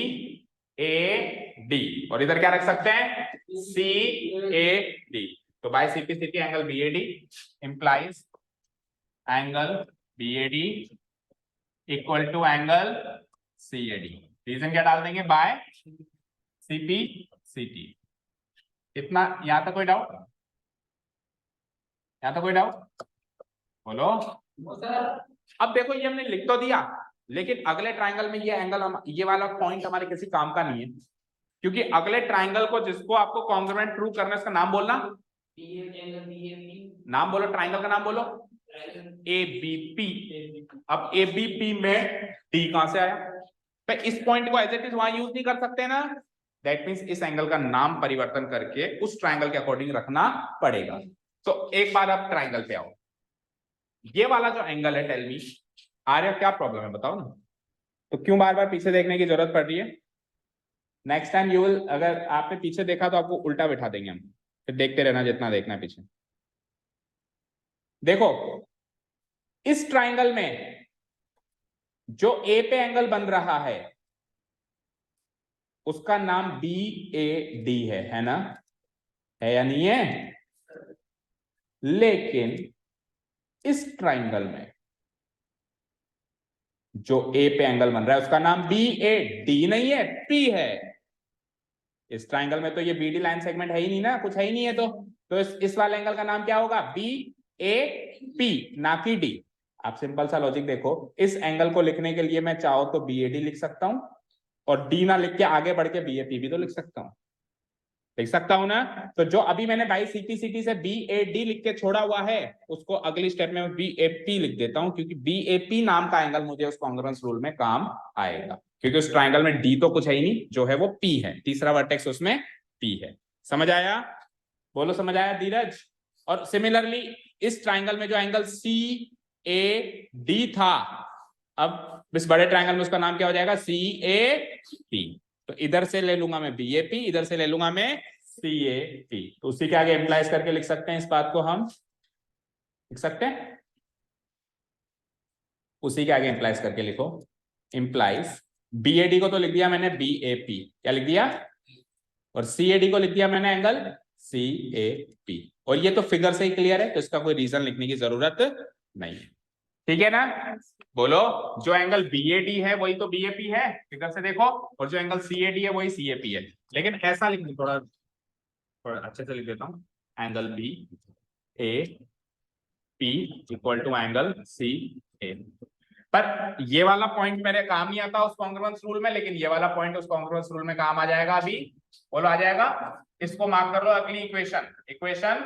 ए डी, और इधर क्या रख सकते हैं? C A D. तो by CPCT angle B A D implies angle B A D equal to angle C A D. Reason क्या डाल देंगे? By CPCT. इतना, यहां तक कोई डाउट? यहां तक कोई डाउट? बोलो। अब देखो ये हमने लिख तो दिया, लेकिन अगले ट्राइंगल में ये एंगल ये वाला पॉइंट हमारे किसी काम का नहीं है, क्योंकि अगले ट्राइंगल को जिसको आपको कॉन्ग्रुएंट प्रूव करना है उसका नाम बोलना, नाम बोलो, ट्राइंगल का नाम बोलो, एबीपी। अब एबीपी में डी कहां से आया? तो इस पॉइंट को एज इट इज वहां यूज नहीं कर सकते ना, दैट मींस इस एंगल का नाम परिवर्तन करके उस ट्राइंगल के अकॉर्डिंग रखना पड़ेगा। तो एक बार आप ट्राइंगल पे आओ, ये वाला जो एंगल है, टेल मी आर्या क्या प्रॉब्लम है बताओ ना, तो क्यों बार बार पीछे देखने की जरूरत पड़ रही है? नेक्स्ट टाइम यू विल, अगर आपने पीछे देखा तो आपको उल्टा बिठा देंगे हम, फिर देखते रहना जितना देखना है पीछे। देखो इस ट्राइंगल में जो ए पे एंगल बन रहा है उसका नाम बी ए डी है ना? है या नहीं है? लेकिन इस ट्राइंगल में जो ए पे एंगल बन रहा है उसका नाम बी ए डी नहीं है, पी है। इस ट्राइंगल में तो ये बी डी लाइन सेगमेंट है ही नहीं ना, कुछ है ही नहीं है, तो इस वाले एंगल का नाम क्या होगा? बी ए पी, ना कि डी। आप सिंपल सा लॉजिक देखो, इस एंगल को लिखने के लिए मैं चाहो तो बी ए डी लिख सकता हूं, और डी ना लिख के आगे बढ़ के बी ए पी भी तो लिख सकता हूं, लिख सकता हूं ना? तो जो अभी मैंने बाई सीपीसीटी से बी ए डी लिख के छोड़ा हुआ है उसको अगली स्टेप में बी ए पी लिख देता हूं, क्योंकि बी ए पी नाम का एंगल मुझे उस कॉन्ग्रुएंस रूल में काम आएगा, क्योंकि उस ट्राइंगल में डी तो कुछ है ही नहीं, जो है वो पी है, तीसरा वर्टेक्स उसमें पी है। समझ आया? बोलो समझ आया धीरज? और सिमिलरली इस ट्राइंगल में जो एंगल सी ए डी था, अब इस बड़े ट्राइंगल में उसका नाम क्या हो जाएगा? सी ए पी। तो इधर से ले लूंगा मैं बी ए पी, इधर से ले लूंगा मैं सी ए पी, तो उसी के आगे इंप्लाइज करके लिख सकते हैं, इस बात को हम लिख सकते हैं, उसी के आगे इंप्लाइज करके लिखो, इंप्लाइज बी ए डी को तो लिख दिया मैंने बी ए पी, क्या लिख दिया? और सी ए डी को लिख दिया मैंने एंगल सी ए पी, और ये तो फिगर से ही क्लियर है, तो इसका कोई रीजन लिखने की जरूरत नहीं है। ठीक है ना? बोलो, जो एंगल बी ए डी है वही तो बी ए पी है, फिगर से देखो, और जो एंगल सी ए डी है वही सी ए पी है। लेकिन ऐसा लिख दो, थोड़ा अच्छे से लिख देता हूं, angle B A P equal to angle C A. पर ये वाला पॉइंट मेरे काम नहीं आता उस कॉन्ग्रुएंस रूल में, लेकिन ये वाला पॉइंट उस कॉन्ग्रुएंस रूल में काम आ जाएगा अभी। बोलो आ जाएगा। इसको मार्क कर लो अगली इक्वेशन, इक्वेशन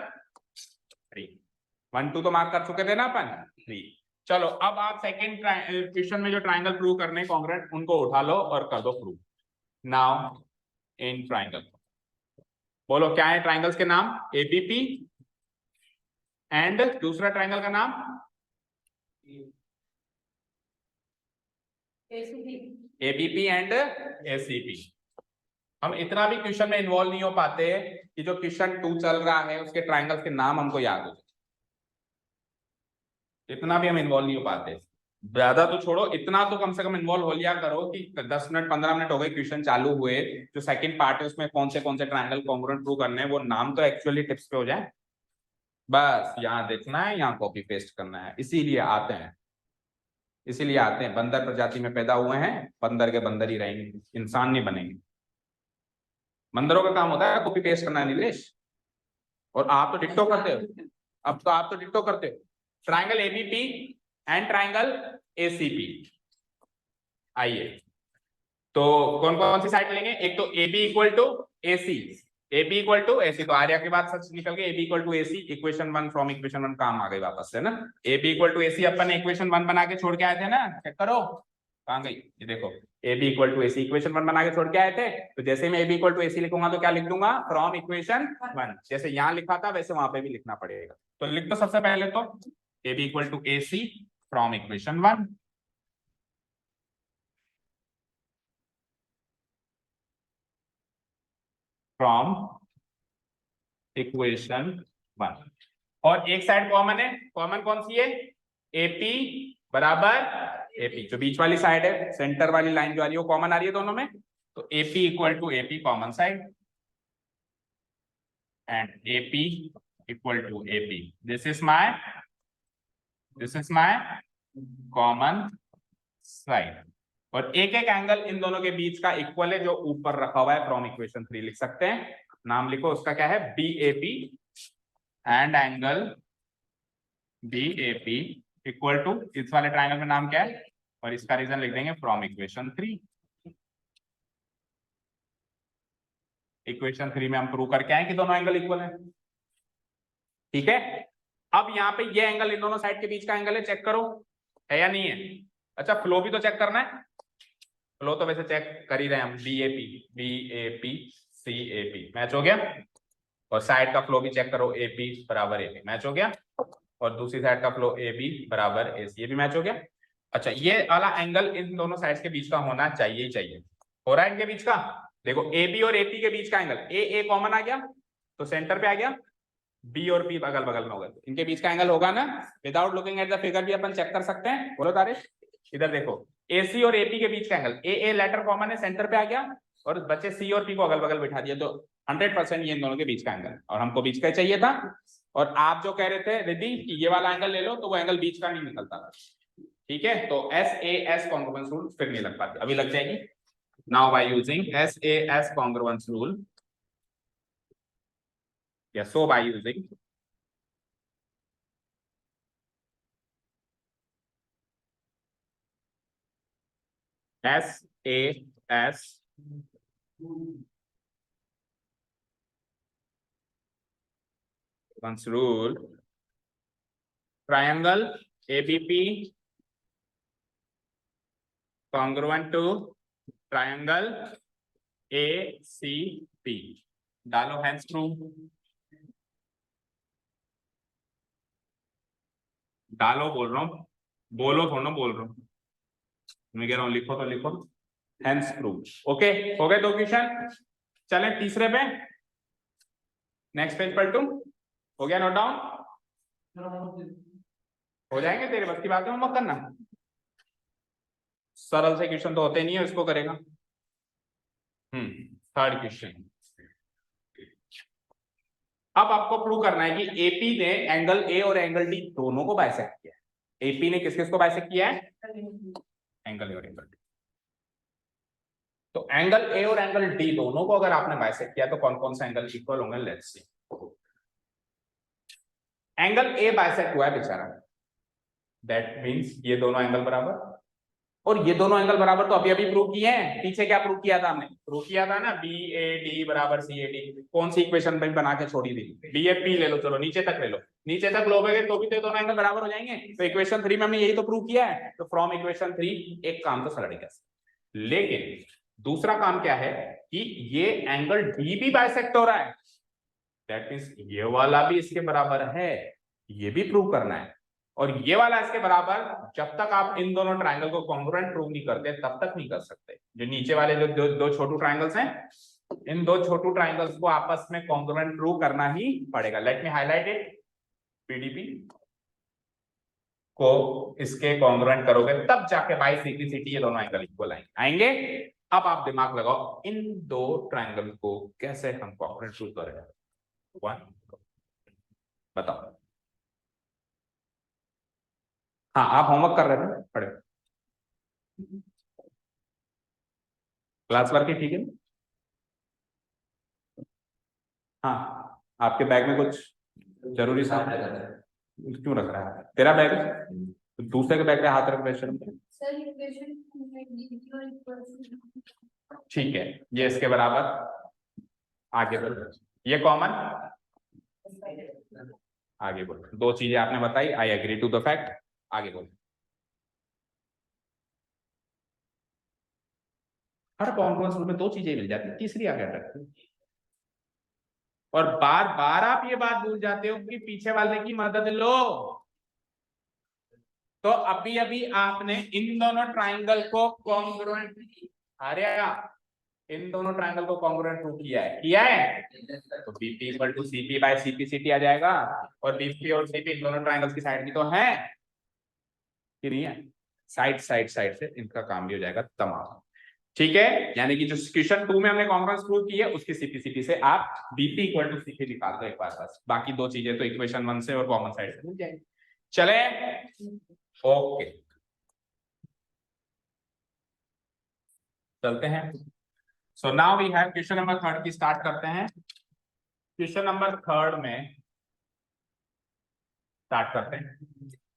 3। 1 2 तो मार्क कर चुके थे ना अपन, 3। चलो अब आप सेकंड क्वेश्चन में जो ट्राइंगल प्रूव करने कॉन्ग्रुएंट उनको उठा लो और कर दो प्रूव। नाउ इन ट्राइंगल, बोलो क्या है ट्राइंगल्स के नाम? एबीपी एंड दूसरा ट्राइंगल का नाम एबीपी एंड एसीपी। हम इतना भी क्वेश्चन में इन्वॉल्व नहीं हो पाते कि जो क्वेश्चन 2 चल रहा है उसके ट्राइंगल्स के नाम हमको याद हो, इतना भी हम इन्वॉल्व नहीं हो पाते। ज्यादा तो छोड़ो, इतना तो कम से कम इन्वॉल्व हो लिया करो कि 10 मिनट 15 मिनट हो गए क्वेश्चन चालू हुए, जो सेकंड पार्ट है उसमें कौन से ट्रायंगल कॉन्ग्रुएंट प्रूव करने हैं वो नाम तो एक्चुअली टिप्स पे हो जाए। बस यहाँ देखना है, यहाँ कॉपी पेस्ट करना है। इसीलिए आते हैं, इसीलिए आते हैं। बंदर प्रजाति में पैदा हुए हैं, बंदर के बंदर ही रहेंगे, इंसान नहीं बनेंगे। बंदरों का काम होता है कॉपी पेस्ट करना नीलेश, और आप तो डिट्टो करते हो। अब तो आप तो डिट्टो करते हो। Triangle ABP and triangle ACP. आइए तो कौन कौन सी साइड लेंगे? एक तो AB equal to AC, AB equal to AC, तो आर्या की बात सच निकल गई। AB equal to AC, equation 1 from equation 1 काम आ गई वापस से ना। AB इक्वल टू AC अपन ने इक्वेशन 1 बना के छोड़ के आए थे ना, चेक करो कहां गई ये देखो। AB equal to AC equation 1 बना के छोड़ के आए थे, तो जैसे मैं AB इक्वल टू AC लिखूंगा तो क्या लिख दूंगा? From equation 1। जैसे यहाँ लिखा था वैसे वहां पे भी लिखना पड़ेगा। तो लिख दो सबसे पहले तो AB equal to AC from equation 1। From equation 1, और एक साइड कॉमन है। कॉमन कौन सी है? AP बराबर AP, जो बीच वाली साइड है, सेंटर वाली लाइन जो आ रही है वो कॉमन आ रही है दोनों में, तो AP equal to AP common side and AP equal to AP। This is my common side. और एक एक एंगल इन दोनों के बीच का इक्वल है जो ऊपर रखा हुआ है, फ्रॉम इक्वेशन 3 लिख सकते हैं। नाम लिखो उसका, क्या है? BAP and angle BAP equal to, इस वाले ट्राइंगल में नाम क्या है, और इसका रीजन लिख देंगे फ्रॉम इक्वेशन 3। इक्वेशन 3 में हम प्रूव करके आए कि दोनों एंगल इक्वल है। ठीक है, अब यहाँ पे ये एंगल इन दोनों साइड के बीच का एंगल है, चेक करो है या नहीं है। अच्छा फ्लो भी तो चेक करना है, फ्लो तो वैसे चेक कर ही रहे हैं हम। BAP CAP मैच हो गया, और साइड का फ्लो भी चेक करो, AP बराबर AP मैच हो गया, और दूसरी साइड का फ्लो AB बराबर AC ये भी मैच हो गया। अच्छा ये वाला एंगल इन दोनों साइड्स के बीच का होना चाहिए ही चाहिए। हो रहा है इनके बीच का? देखो AB और AP के बीच का एंगल, A कॉमन आ गया तो सेंटर पे आ गया, B और P बगल बगल में होगा, इनके बीच का एंगल होगा ना। Without looking at the figure भी अपन चेक कर सकते हैं। बोलो तारिश, इधर देखो AC और AP के बीच का एंगल, A लेटर कॉमन है, सेंटर पे आ गया, और बच्चे C और P को अगल बगल बिठा दिया, तो 100% ये इन दोनों के बीच का एंगल, और हमको बीच का चाहिए था। और आप जो कह रहे थे रिद्धि कि ये वाला एंगल ले लो, तो वो एंगल बीच का नहीं निकलता था। ठीक है, तो SAS कॉन्ग्रुएंस रूल फिर नहीं लग पाती, अभी लग जाएगी। Now by using SAS congruence rule, या so by using SAS congruence rule, triangle ABP congruent to triangle ACP, डालो हैंड्स प्रूफ, डालो बोल रहा हूं, बोलो थोड़ा बोल रहा हूं, मैं कह रहा हूं लिखो तो लिखो, हैंड्स प्रूफ। ओके हो गए 2 क्वेश्चन। चलें तीसरे पे, नेक्स्ट पेज पर 2 हो गया नोट डाउन, हो जाएंगे, तेरे बस की बात है, मत करना। सरल से क्वेश्चन तो होते नहीं है, इसको करेगा। थर्ड क्वेश्चन, अब आपको प्रूव करना है कि AP ने एंगल A और एंगल D दोनों को बाइसेक्ट किया है। AP ने किस किस को बाइसेक्ट किया है? एंगल A और एंगल D। तो एंगल A और एंगल D दोनों को अगर आपने बाइसेक्ट किया तो कौन कौन सा एंगल इक्वल होंगे? Let's see. Angle A bisect हुआ है बेचारा, दैट मींस ये दोनों एंगल बराबर, और ये दोनों एंगल बराबर तो अभी अभी प्रूव किए हैं। पीछे क्या प्रूव किया था हमने? प्रूव किया था ना BAD बराबर CAD। कौन सी इक्वेशन में बना के छोड़ी थी? BFP ले लो, चलो नीचे तक ले लो, नीचे तक लोगे तो भी तो दोनों एंगल बराबर हो जाएंगे। तो इक्वेशन 3 में हमने यही तो प्रूव किया है। तो फ्रॉम इक्वेशन 3 एक काम तो सर गया। लेकिन दूसरा काम क्या है कि ये एंगल डी भी बाइसेक्ट हो रहा है, दैट मींस ये वाला भी इसके बराबर है, ये भी प्रूव करना है। और ये वाला इसके बराबर, जब तक आप इन दोनों ट्रायंगल को कॉन्ग्रुएंट प्रूव नहीं करते तब तक नहीं कर सकते। जो नीचे वाले जो दो छोटू ट्रायंगल्स हैं, इन दो छोटू ट्रायंगल्स को आपस में कॉन्ग्रुएंट प्रूव करना ही पड़ेगा। Let me highlight it. PDP को इसके कॉन्ग्रुएंट करोगे तब जाके बाई CPCT ये दोनों एंगल इक्वल आएंगे। अब आप दिमाग लगाओ, इन दो ट्रायंगल को कैसे हम कॉन्ग्रुएंट प्रूव करेंगे? बताओ। हाँ, आप होमवर्क कर रहे थे, पढ़े क्लास वर्क ही ठीक है। हाँ, आपके बैग में कुछ जरूरी सामान क्यों रख रहा है? तेरा बैग है, तो दूसरे के बैग पे हाथ रख रहे शर्म। ठीक है, ये इसके बराबर, आगे बढ़ो, ये कॉमन, आगे बोलो। दो चीजें आपने बताई, I agree to the fact, आगे बोलो। हर कॉन्फ्रेंस में दो चीजें मिल जाती, तीसरी आगे रखते, और बार बार आप ये बात भूल जाते हो कि पीछे वाले की मदद लो। तो अभी अभी आपने इन दोनों ट्राइंगल को कॉन्ग्रुएंट, अरे इन दोनों ट्राइंगल को कॉन्ग्रुएंट प्रूव किया है तो BP equal to CP by CPCT आ जाएगा। और BP और CP इन दोनों ट्राइंगल्स की साइड भी तो है कि नहीं है? साइड साइड साइड से इनका काम भी हो जाएगा तमाम। ठीक है, यानी कि जो क्वेश्चन 2 में हमने कॉन्ग्रुएंस प्रूव की है उसकी CPCT से आप BP इक्वल टू CP निकाल दो एक बार बस। बाकी दो चीजें तो इक्वेशन 1 से और कॉमन साइड से मिल जाएगी। चले, ओके, चलते हैं। So now we have question number 3 की स्टार्ट करते हैं। क्वेश्चन नंबर 3 में स्टार्ट करते हैं।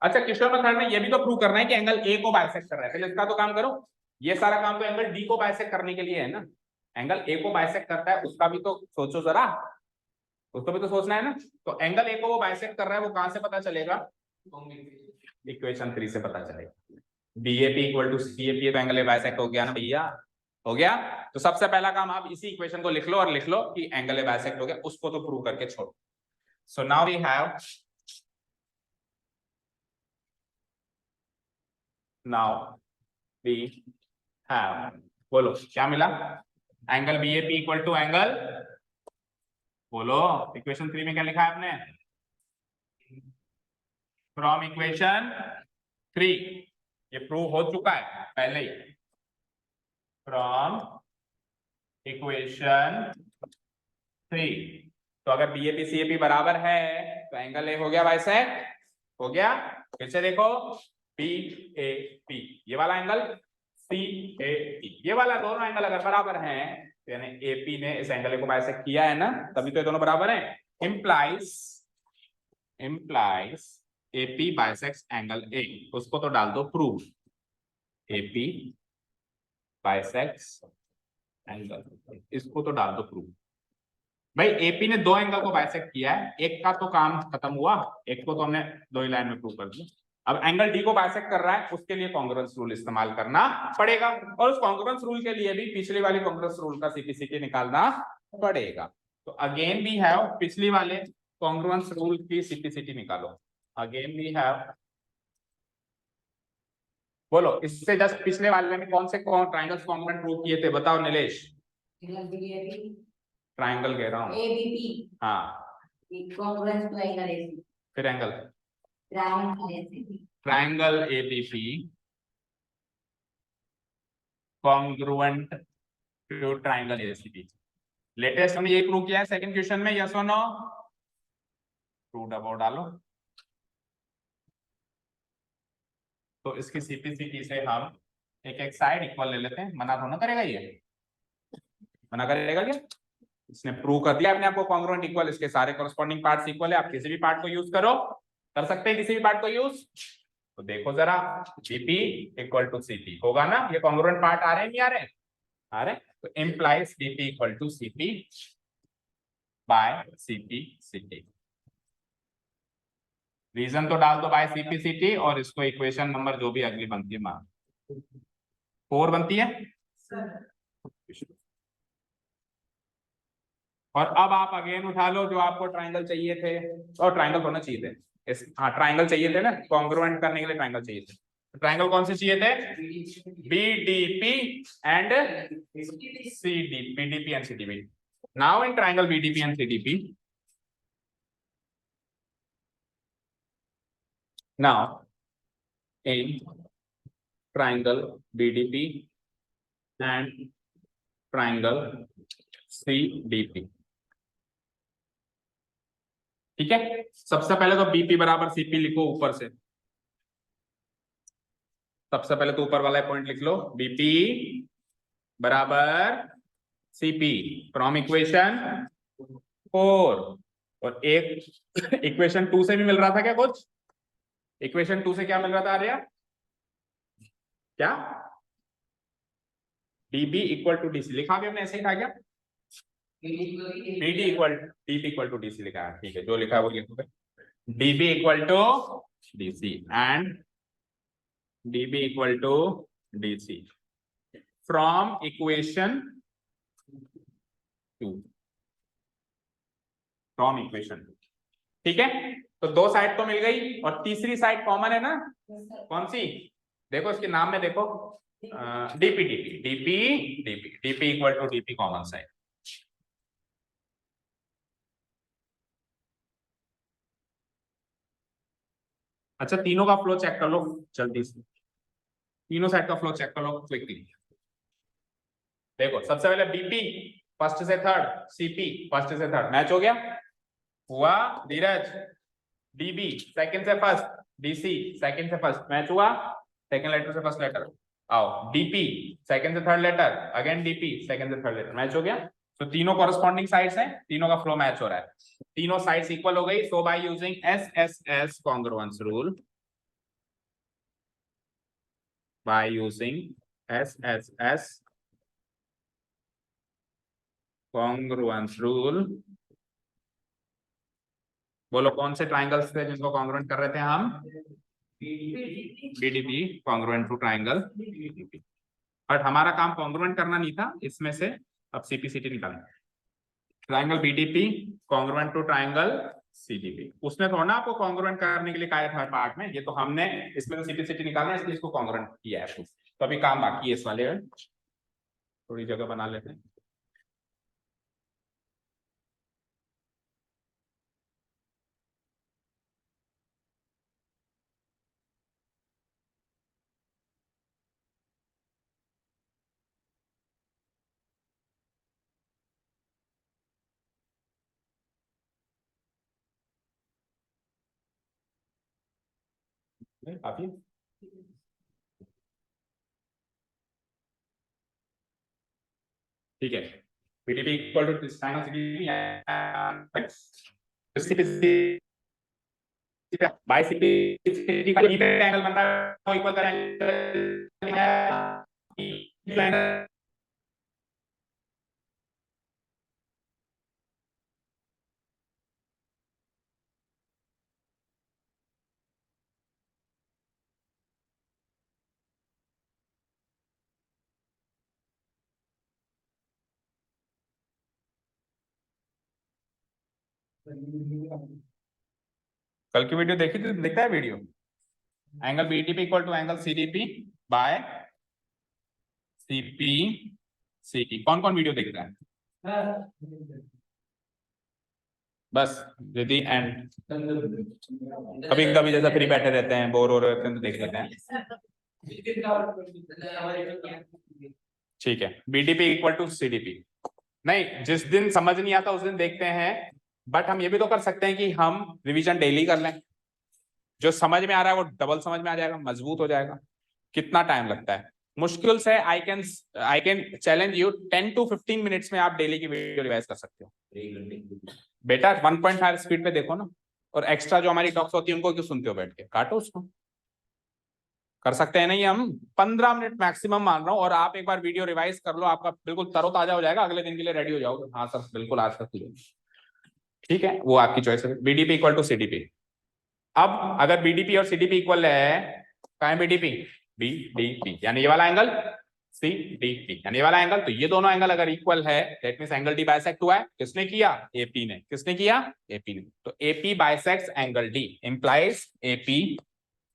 अच्छा, क्वेश्चन नंबर 3 में ये भी तो प्रूव करना है कि एंगल A को बाइसेक्ट कर रहा है। पहले इसका तो काम करो, ये सारा काम तो एंगल D को बाइसेक्ट करने के लिए है ना। एंगल A को बाइसेक्ट करता है उसका भी तो सोचो जरा, उसको भी तो सोचना है ना। तो एंगल A को वो बाइसेक्ट कर रहा है, वो कहां से पता चलेगा? इक्वेशन 3 से पता चलेगा। BAP इक्वल टू CAP, तो एंगल A बाइसेक्ट हो गया ना भैया, हो गया। तो सबसे पहला काम आप इसी इक्वेशन को लिख लो और लिख लो कि एंगल A बाइसेक्ट हो गया, उसको तो प्रूव करके छोड़ो। So now we have, now we have, बोलो क्या मिला? Angle BAP equal to angle, बोलो इक्वेशन 3 में क्या लिखा है आपने? फ्रॉम इक्वेशन 3, ये प्रूव हो चुका है पहले ही। फ्रॉम इक्वेशन 3, तो अगर BAP CAP बराबर है तो एंगल A हो गया बाइसेक्ट, हो गया। फिर से देखो, BAP ये वाला एंगल, CAP ये वाला, दोनों एंगल अगर बराबर हैं तो यानी AP ने इस एंगल को बाइसेक्ट किया है ना, तभी तो ये दोनों बराबर हैं। implies AP bisects angle A, उसको तो डाल दो प्रूव, AP बाइसेक्ट्स एंगल, इसको तो डाल दो प्रूव। भाई AP ने दो एंगल को बाइसेक्ट किया है, एक का तो काम खत्म हुआ, एक को तो हमने दो ही लाइन में प्रूव कर दिया। अब एंगल D को बाइसेक्ट कर रहा है, उसके लिए कॉन्ग्रुएंस रूल इस्तेमाल करना पड़ेगा, और उस कॉन्ग्रुएंस रूल के लिए भी पिछली वाली कॉन्ग्रुएंस रूल का CPCT निकालना पड़ेगा। तो अगेन वी हैव, पिछली वाले कॉन्ग्रुएंस रूल की CPCT निकालो। अगेन वी हैव, बोलो इससे जस्ट पिछले वाले में कौन से ट्रायंगल्स कॉन्ग्रुएंट प्रूव किए थे? बताओ नीलेश। ट्रायंगल कह रहा हूँ, ABP, हाँ, कॉन्ग्रुएंस टू एंगल AC, फिर angle triangle triangle ABP congruent to triangle ACB। Latest हमने ये प्रूव किया है सेकंड क्वेश्चन में, यस और नो? प्रूव अबाउट डालो। तो इसकी CPCT से हम एक एक साइड इक्वल ले लेते हैं। मना तो ना करेगा ये? मना करेगा क्या? इसने प्रूव कर दिया अपने आपको कॉन्ग्रुएंट इक्वल, इसके सारे कॉरेस्पॉन्डिंग पार्ट्स इक्वल है, आप किसी भी पार्ट को यूज करो, कर सकते हैं किसी भी पार्ट को यूज। तो देखो जरा बीपी इक्वल टू सीपी होगा ना, ये कॉन्ग्रुएंट पार्ट आ रहे हैं नहीं आ रहे? आ रहे, तो implies BP equal to CP by CP CT. Reason तो डाल दो बाय सीपी सीटी, और इसको इक्वेशन नंबर जो भी अगली बनती है मान 4 बनती है। और अब आप अगेन उठा लो जो आपको ट्राइंगल चाहिए थे, और ट्राइंगल होना चाहिए थे हाँ ट्राइंगल चाहिए थे ना, कॉन्ग्रुएंट करने के लिए ट्राइंगल चाहिए थे। ट्राइंगल कौन से चाहिए थे? BDP and CD, BDP and CDP. Now in triangle BDP and CDP, now in triangle BDP and triangle CDP, ठीक है। सबसे पहले तो बीपी बराबर सीपी लिखो ऊपर से, सबसे पहले तो ऊपर वाला पॉइंट लिख लो, बीपी बराबर सीपी फ्रॉम इक्वेशन 4। और एक इक्वेशन 2 से भी मिल रहा था क्या कुछ? इक्वेशन 2 से क्या मिल रहा था आर्या? क्या? dB इक्वल टू डीसी लिखा भी हमने ऐसे ही था क्या? dB इक्वल टू डीसी लिखा है, ठीक है, जो लिखा है वो लिखो। dB equal to DC and dB equal to DC from equation 2, from equation 2, ठीक है। तो दो साइड तो मिल गई, और तीसरी साइड कॉमन है ना, कौन सी? देखो इसके नाम में देखो, DP DP DP DP DP equal to DP common side. अच्छा तीनों का फ्लो चेक कर लो जल्दी से, तीनों साइड का फ्लो चेक कर लो क्विकली। देखो सबसे पहले बीपी फर्स्ट से थर्ड, सीपी फर्स्ट से थर्ड, मैच हो गया हुआ धीरज। डीबी सेकंड से फर्स्ट, डीसी सेकंड से फर्स्ट, मैच हुआ सेकंड लेटर से फर्स्ट लेटर। आओ डीपी सेकंड से third letter, again DP second से थर्ड लेटर, मैच हो गया। तो तीनों कॉरेस्पॉन्डिंग साइड्स हैं, तीनों का फ्लो मैच हो रहा है, तीनों साइड्स इक्वल हो गई। So by using SSS congruence rule, by using SSS congruence rule, बोलो कौन से ट्राइंगल्स थे जिनको कॉन्ग्रुएंट कर रहे थे हम? BDP congruent to triangle BDP. But हमारा काम कॉन्ग्रुएंट करना नहीं था इसमें से, अब सीपीसीटी निकालना। Triangle BDP congruent to triangle CDP, उसने थोड़ा ना आपको कॉन्ग्रुएंट करने के लिए कहा था पार्ट में, ये तो हमने इसमें तो सीपीसीटी निकालना है, इसलिए इसको कॉन्ग्रुएंट किया है। तो अभी काम बाकी है इस वाले, थोड़ी जगह बना लेते हैं। काफी ठीक है। BDP equal to triangle CDP by CPCT का एंगल बनता है तो इक्वल करेंगे कल की वीडियो देखी थी, दिखता है video? Angle BDP equal to angle CDP by CP CT, कौन कौन वीडियो देख रहा है? बस दीदी एंड कभी कभी जैसा फ्री बैठे रहते हैं, बोर हो रहे हैं तो देख लेते हैं, ठीक है। बीडीपी इक्वल टू सीडीपी, नहीं जिस दिन समझ नहीं आता उस दिन देखते हैं, बट हम ये भी तो कर सकते हैं कि हम रिवीजन डेली कर लें, जो समझ में आ रहा है वो डबल समझ में आ जाएगा, मजबूत हो जाएगा। कितना टाइम लगता है? मुश्किल से I can challenge you 10 to 15 minutes में आप डेली की वीडियो रिवाइज कर सकते हो। बेटा 1.5 स्पीड पे देखो ना, और एक्स्ट्रा जो हमारी टॉक्स होती है उनको क्यों सुनते हो बैठ के? काटो उसको। कर सकते हैं नहीं हम? 15 मिनट मैक्सिमम मान रहा हूँ, और आप एक बार वीडियो रिवाइज कर लो, आपका बिल्कुल तरोताजा हो जाएगा, अगले दिन के लिए रेडी हो जाओगे। हाँ सर बिल्कुल आ सकती है, ठीक है, वो आपकी चॉइस है। BDP equal to CDP. अब अगर बीडीपी और सीडीपी इक्वल है, क्या है बीडीपी? बीडीपी यानी ये वाला एंगल, सीडीपी यानी ये वाला एंगल। तो ये दोनों एंगल अगर इक्वल है, that means angle D bisect हुआ है। किसने किया? एपी ने। किसने किया? एपी ने। तो AP bisects angle D, implies AP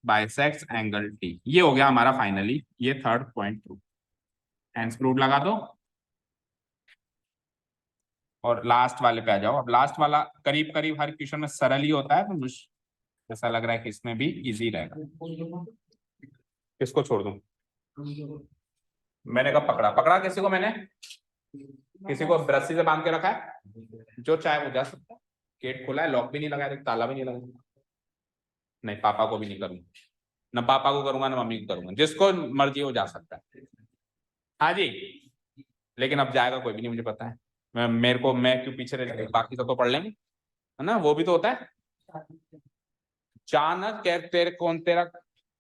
bisects angle D. ये हो गया हमारा फाइनली ये third point prove. Hence prove लगा दो और लास्ट वाले पे आ जाओ। अब लास्ट वाला करीब करीब हर क्वेश्चन में सरल ही होता है, तो मुझे ऐसा लग रहा है कि इसमें भी इजी रहेगा। किसको छोड़ दूं? मैंने कब पकड़ा? पकड़ा किसी को मैंने? किसी को रस्सी से बांध के रखा है? जो चाहे वो जा सकता है। गेट खुला है, लॉक भी नहीं लगाया, ताला भी नहीं लगाया। नहीं, पापा को भी नहीं करूंगा, ना पापा को करूंगा ना मम्मी को करूंगा, जिसको मर्जी हो जा सकता है। हाँ जी, लेकिन अब जाएगा कोई भी नहीं, मुझे पता है। मेरे को, मैं क्यों पीछे रह जाऊंगा? बाकी सब तो पढ़ लेंगे, है ना? वो भी तो होता है। जाना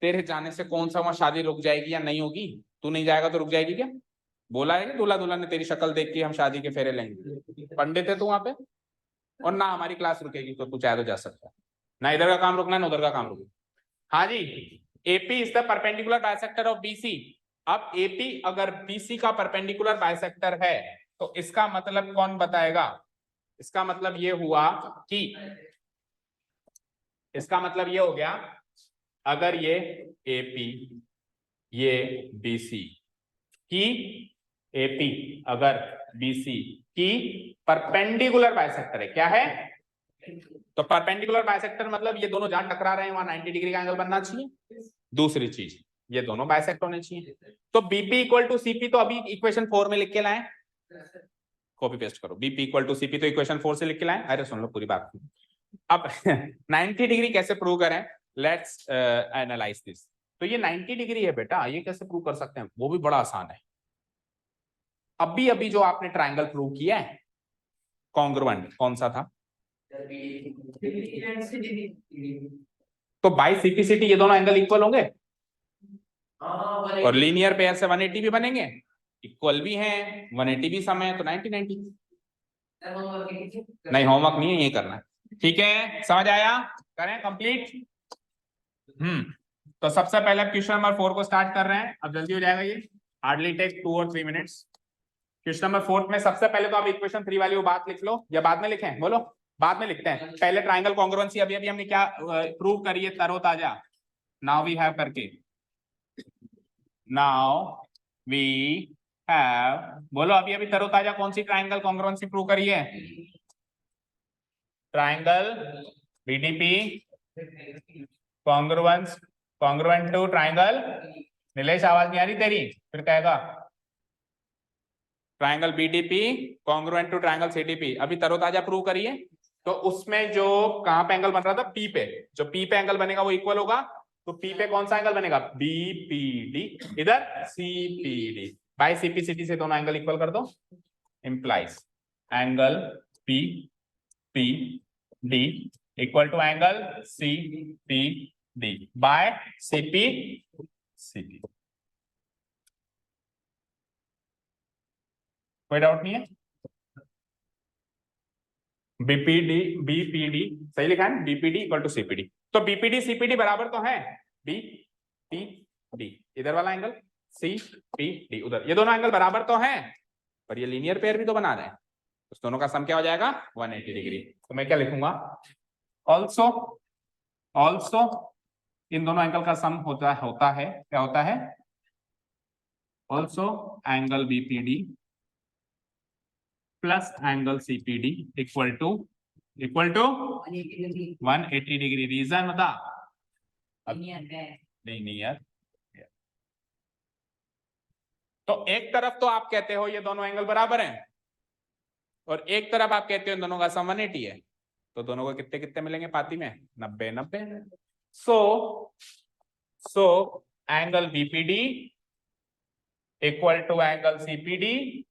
तेरे जाने से कौन सा वहां शादी रुक जाएगी या नहीं होगी? तू नहीं जाएगा तो रुक जाएगी क्या? बोला है कि दूल्हा दुल्हन ने तेरी शक्ल देख के हम शादी के फेरे लेंगे? पंडित है तू वहां पे, और ना हमारी क्लास रुकेगी, तो तू चाहे तो जा सकता है। ना इधर का काम रुकना, ना उधर का काम रुकना। हाँ जी, AP is the perpendicular bisector of BC. अब एपी अगर बीसी का परपेंडिकुलर बाइसेक्टर है, तो इसका मतलब कौन बताएगा? इसका मतलब ये हुआ कि, इसका मतलब ये हो गया, अगर ये एपी, ये बीसी की, एपी अगर बीसी की परपेंडिकुलर बाइसेक्टर है, क्या है? तो परपेंडिकुलर बाइसेक्टर मतलब ये दोनों जहां टकरा रहे हैं वहां 90 डिग्री का एंगल बनना चाहिए। दूसरी चीज, ये दोनों बाइसेक्ट होने चाहिए। तो बीपी इक्वल टू सीपी तो अभी इक्वेशन 4 में लिख के लाए, कॉपी पेस्ट करो। बीपी इक्वल टू सीपी तो इक्वेशन 4 से लिख के लाए। अरे सुन लो पूरी बात। अब 90 डिग्री कैसे प्रूव करें? Let's analyse this. तो ये 90 डिग्री है बेटा, ये कैसे प्रूव कर सकते हैं? वो भी बड़ा आसान है। अभी अभी जो आपने ट्रायंगल प्रूव किया है, कॉन्ग्रुएंट कौन सा था? तो बाई सीपीसीटी ये दोनों एंगल इक्वल होंगे, और लीनियर पेयर से 180 भी बनेंगे, इक्वल भी हैं, 180 भी सम है, तो 90 90। नहीं होमवर्क नहीं है, ये करना है, ठीक है? समझ आया? करें कंप्लीट। तो सबसे पहले क्वेश्चन नंबर 4 को स्टार्ट कर रहे हैं। अब जल्दी हो जाएगा ये, हार्डली टेक 2 और 3 मिनट्स। क्वेश्चन नंबर 4 में सबसे पहले तो आप इक्वेशन 3 वाली वो बात लिख लो, या बाद में लिखें? बोलो, बाद में लिखते हैं। पहले ट्राइंगल कॉन्ग्रुएंसी अभी अभी हमने क्या प्रूव करी है? तरोताजा। नाउ वी हैव करके, नाउ वी हैव, बोलो अभी अभी तरोताजा कौन सी ट्राइंगल कॉन्ग्रुएंसी प्रूव करी है? Triangle BDP congruence, congruent to triangle. Nilesh आवाज नहीं आ रही तेरी, फिर कहेगा। Triangle BDP congruent to triangle CDP अभी तरोताजा प्रूव करिए। तो उसमें जो कहां पे एंगल बन रहा था? पी पे। जो पी पे एंगल बनेगा वो इक्वल होगा, तो पी पे कौन सा एंगल बनेगा? बीपीडी। इधर सीपीडी। बाय सीपीसीटी से दोनों एंगल इक्वल कर दो, implies angle P P D equal to angle C P D by CP CP. कोई डाउट नहीं है? बीपीडी, बीपीडी सही लिखा है, बीपीडी इक्वल टू सीपीडी। तो बीपीडी सीपीडी बराबर तो है बीपीडी, इधर वाला एंगल सीपीडी उधर, ये दोनों एंगल बराबर तो हैं, पर ये लीनियर पेयर भी तो बना रहे हैं, उस दोनों का सम क्या हो जाएगा? 180 डिग्री। तो मैं क्या लिखूंगा? ऑल्सो, ऑल्सो इन दोनों एंगल का सम होता है क्या होता है? Also angle BPD plus angle CPD equal to 180 degree. Reason बता? लीनियर। तो एक तरफ तो आप कहते हो ये दोनों एंगल बराबर हैं, और एक तरफ आप कहते हो इन दोनों का सम 180 है, तो दोनों को कितने कितने मिलेंगे पाती में? 90 90। So angle BPD equal to angle CPD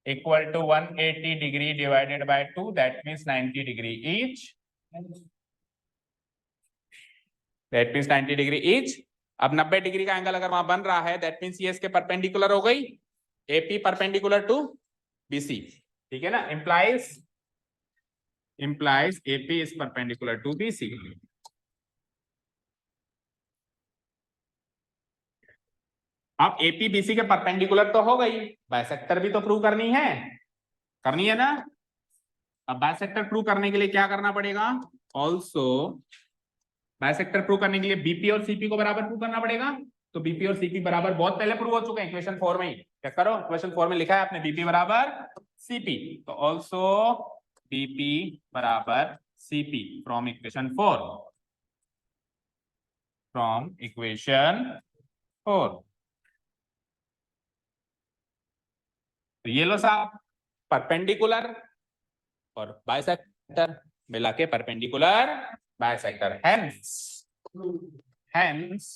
equal to 180 degree divided by 2, that means 90 degree each, that means 90 degree each। अब 90 डिग्री का एंगल अगर वहां बन रहा है दैट मीन्स ये इसके परपेंडिकुलर हो गई, एपी परपेंडिकुलर टू बीसी, ठीक है ना, implies AP is perpendicular to BC. अब AP BC के परपेंडिकुलर तो हो गई, बाइसेक्टर भी तो प्रूव करनी है ना। अब बाइसेक्टर प्रूव करने के लिए क्या करना पड़ेगा, ऑल्सो बाइसेक्टर प्रूव करने के लिए बीपी और सीपी को बराबर प्रूव करना पड़ेगा। तो बीपी और सीपी बराबर बहुत पहले प्रूव हो चुके हैं, इक्वेशन 4 में ही। क्या करो, इक्वेशन 4 में लिखा है आपने बीपी बराबर सीपी, तो ऑल्सो बीपी बराबर CP from equation 4, from equation 4। तो ये लो साहब, परपेंडिकुलर और बाइसेक्टर मिला के perpendicular bisector, hence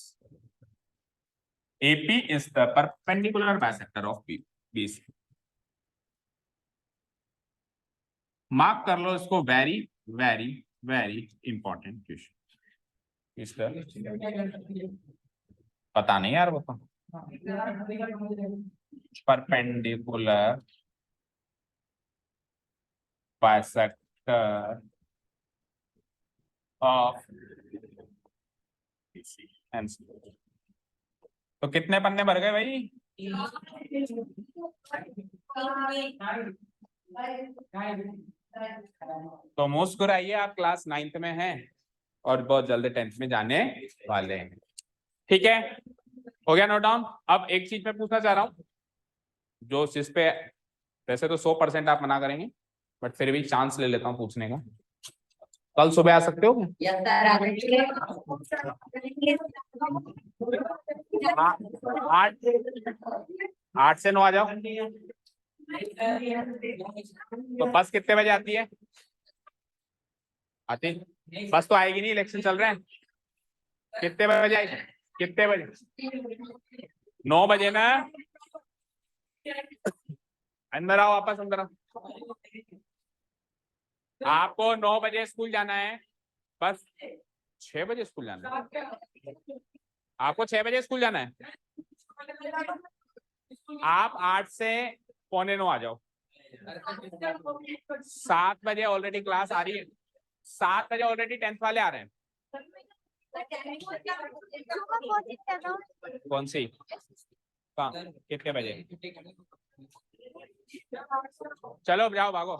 AP is the perpendicular bisector of BC। Mark कर लो इसको, very very very important question. इसका पता नहीं यार, वो तो परपेंडिकुलर बाइसेक्टर ऑफ BC। तो कितने पन्ने भर गए भाई, तो मुस्कुराइए, आप क्लास 9th में हैं और बहुत जल्दी 10th में जाने वाले हैं, ठीक है, हो गया नोट डाउन। अब एक चीज मैं पूछना चाह रहा हूं, जो जिस पे वैसे तो 100% आप मना करेंगे, बट फिर भी चांस ले लेता हूं पूछने का। कल सुबह आ सकते हो? आठ से 9 आ जाओ। तो बस कितने बजे आती है? आती बस तो आएगी नहीं, इलेक्शन चल रहे हैं। कितने बजे आएगी? कितने बजे? 9 बजे ना। अंदर आओ, वापस अंदर आओ। आपको 9 बजे स्कूल जाना है, बस 6 बजे स्कूल जाना है। आपको 6 बजे स्कूल जाना है, आप 8 से 8:45 आ जाओ। 7 बजे ऑलरेडी क्लास आ रही है, 7 बजे ऑलरेडी 10th वाले आ रहे हैं। कौन सी? कितने बजे? चलो जाओ, भागो।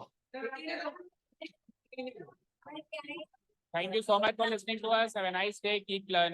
Thank you so much for listening to us. Have a nice day. Keep learning.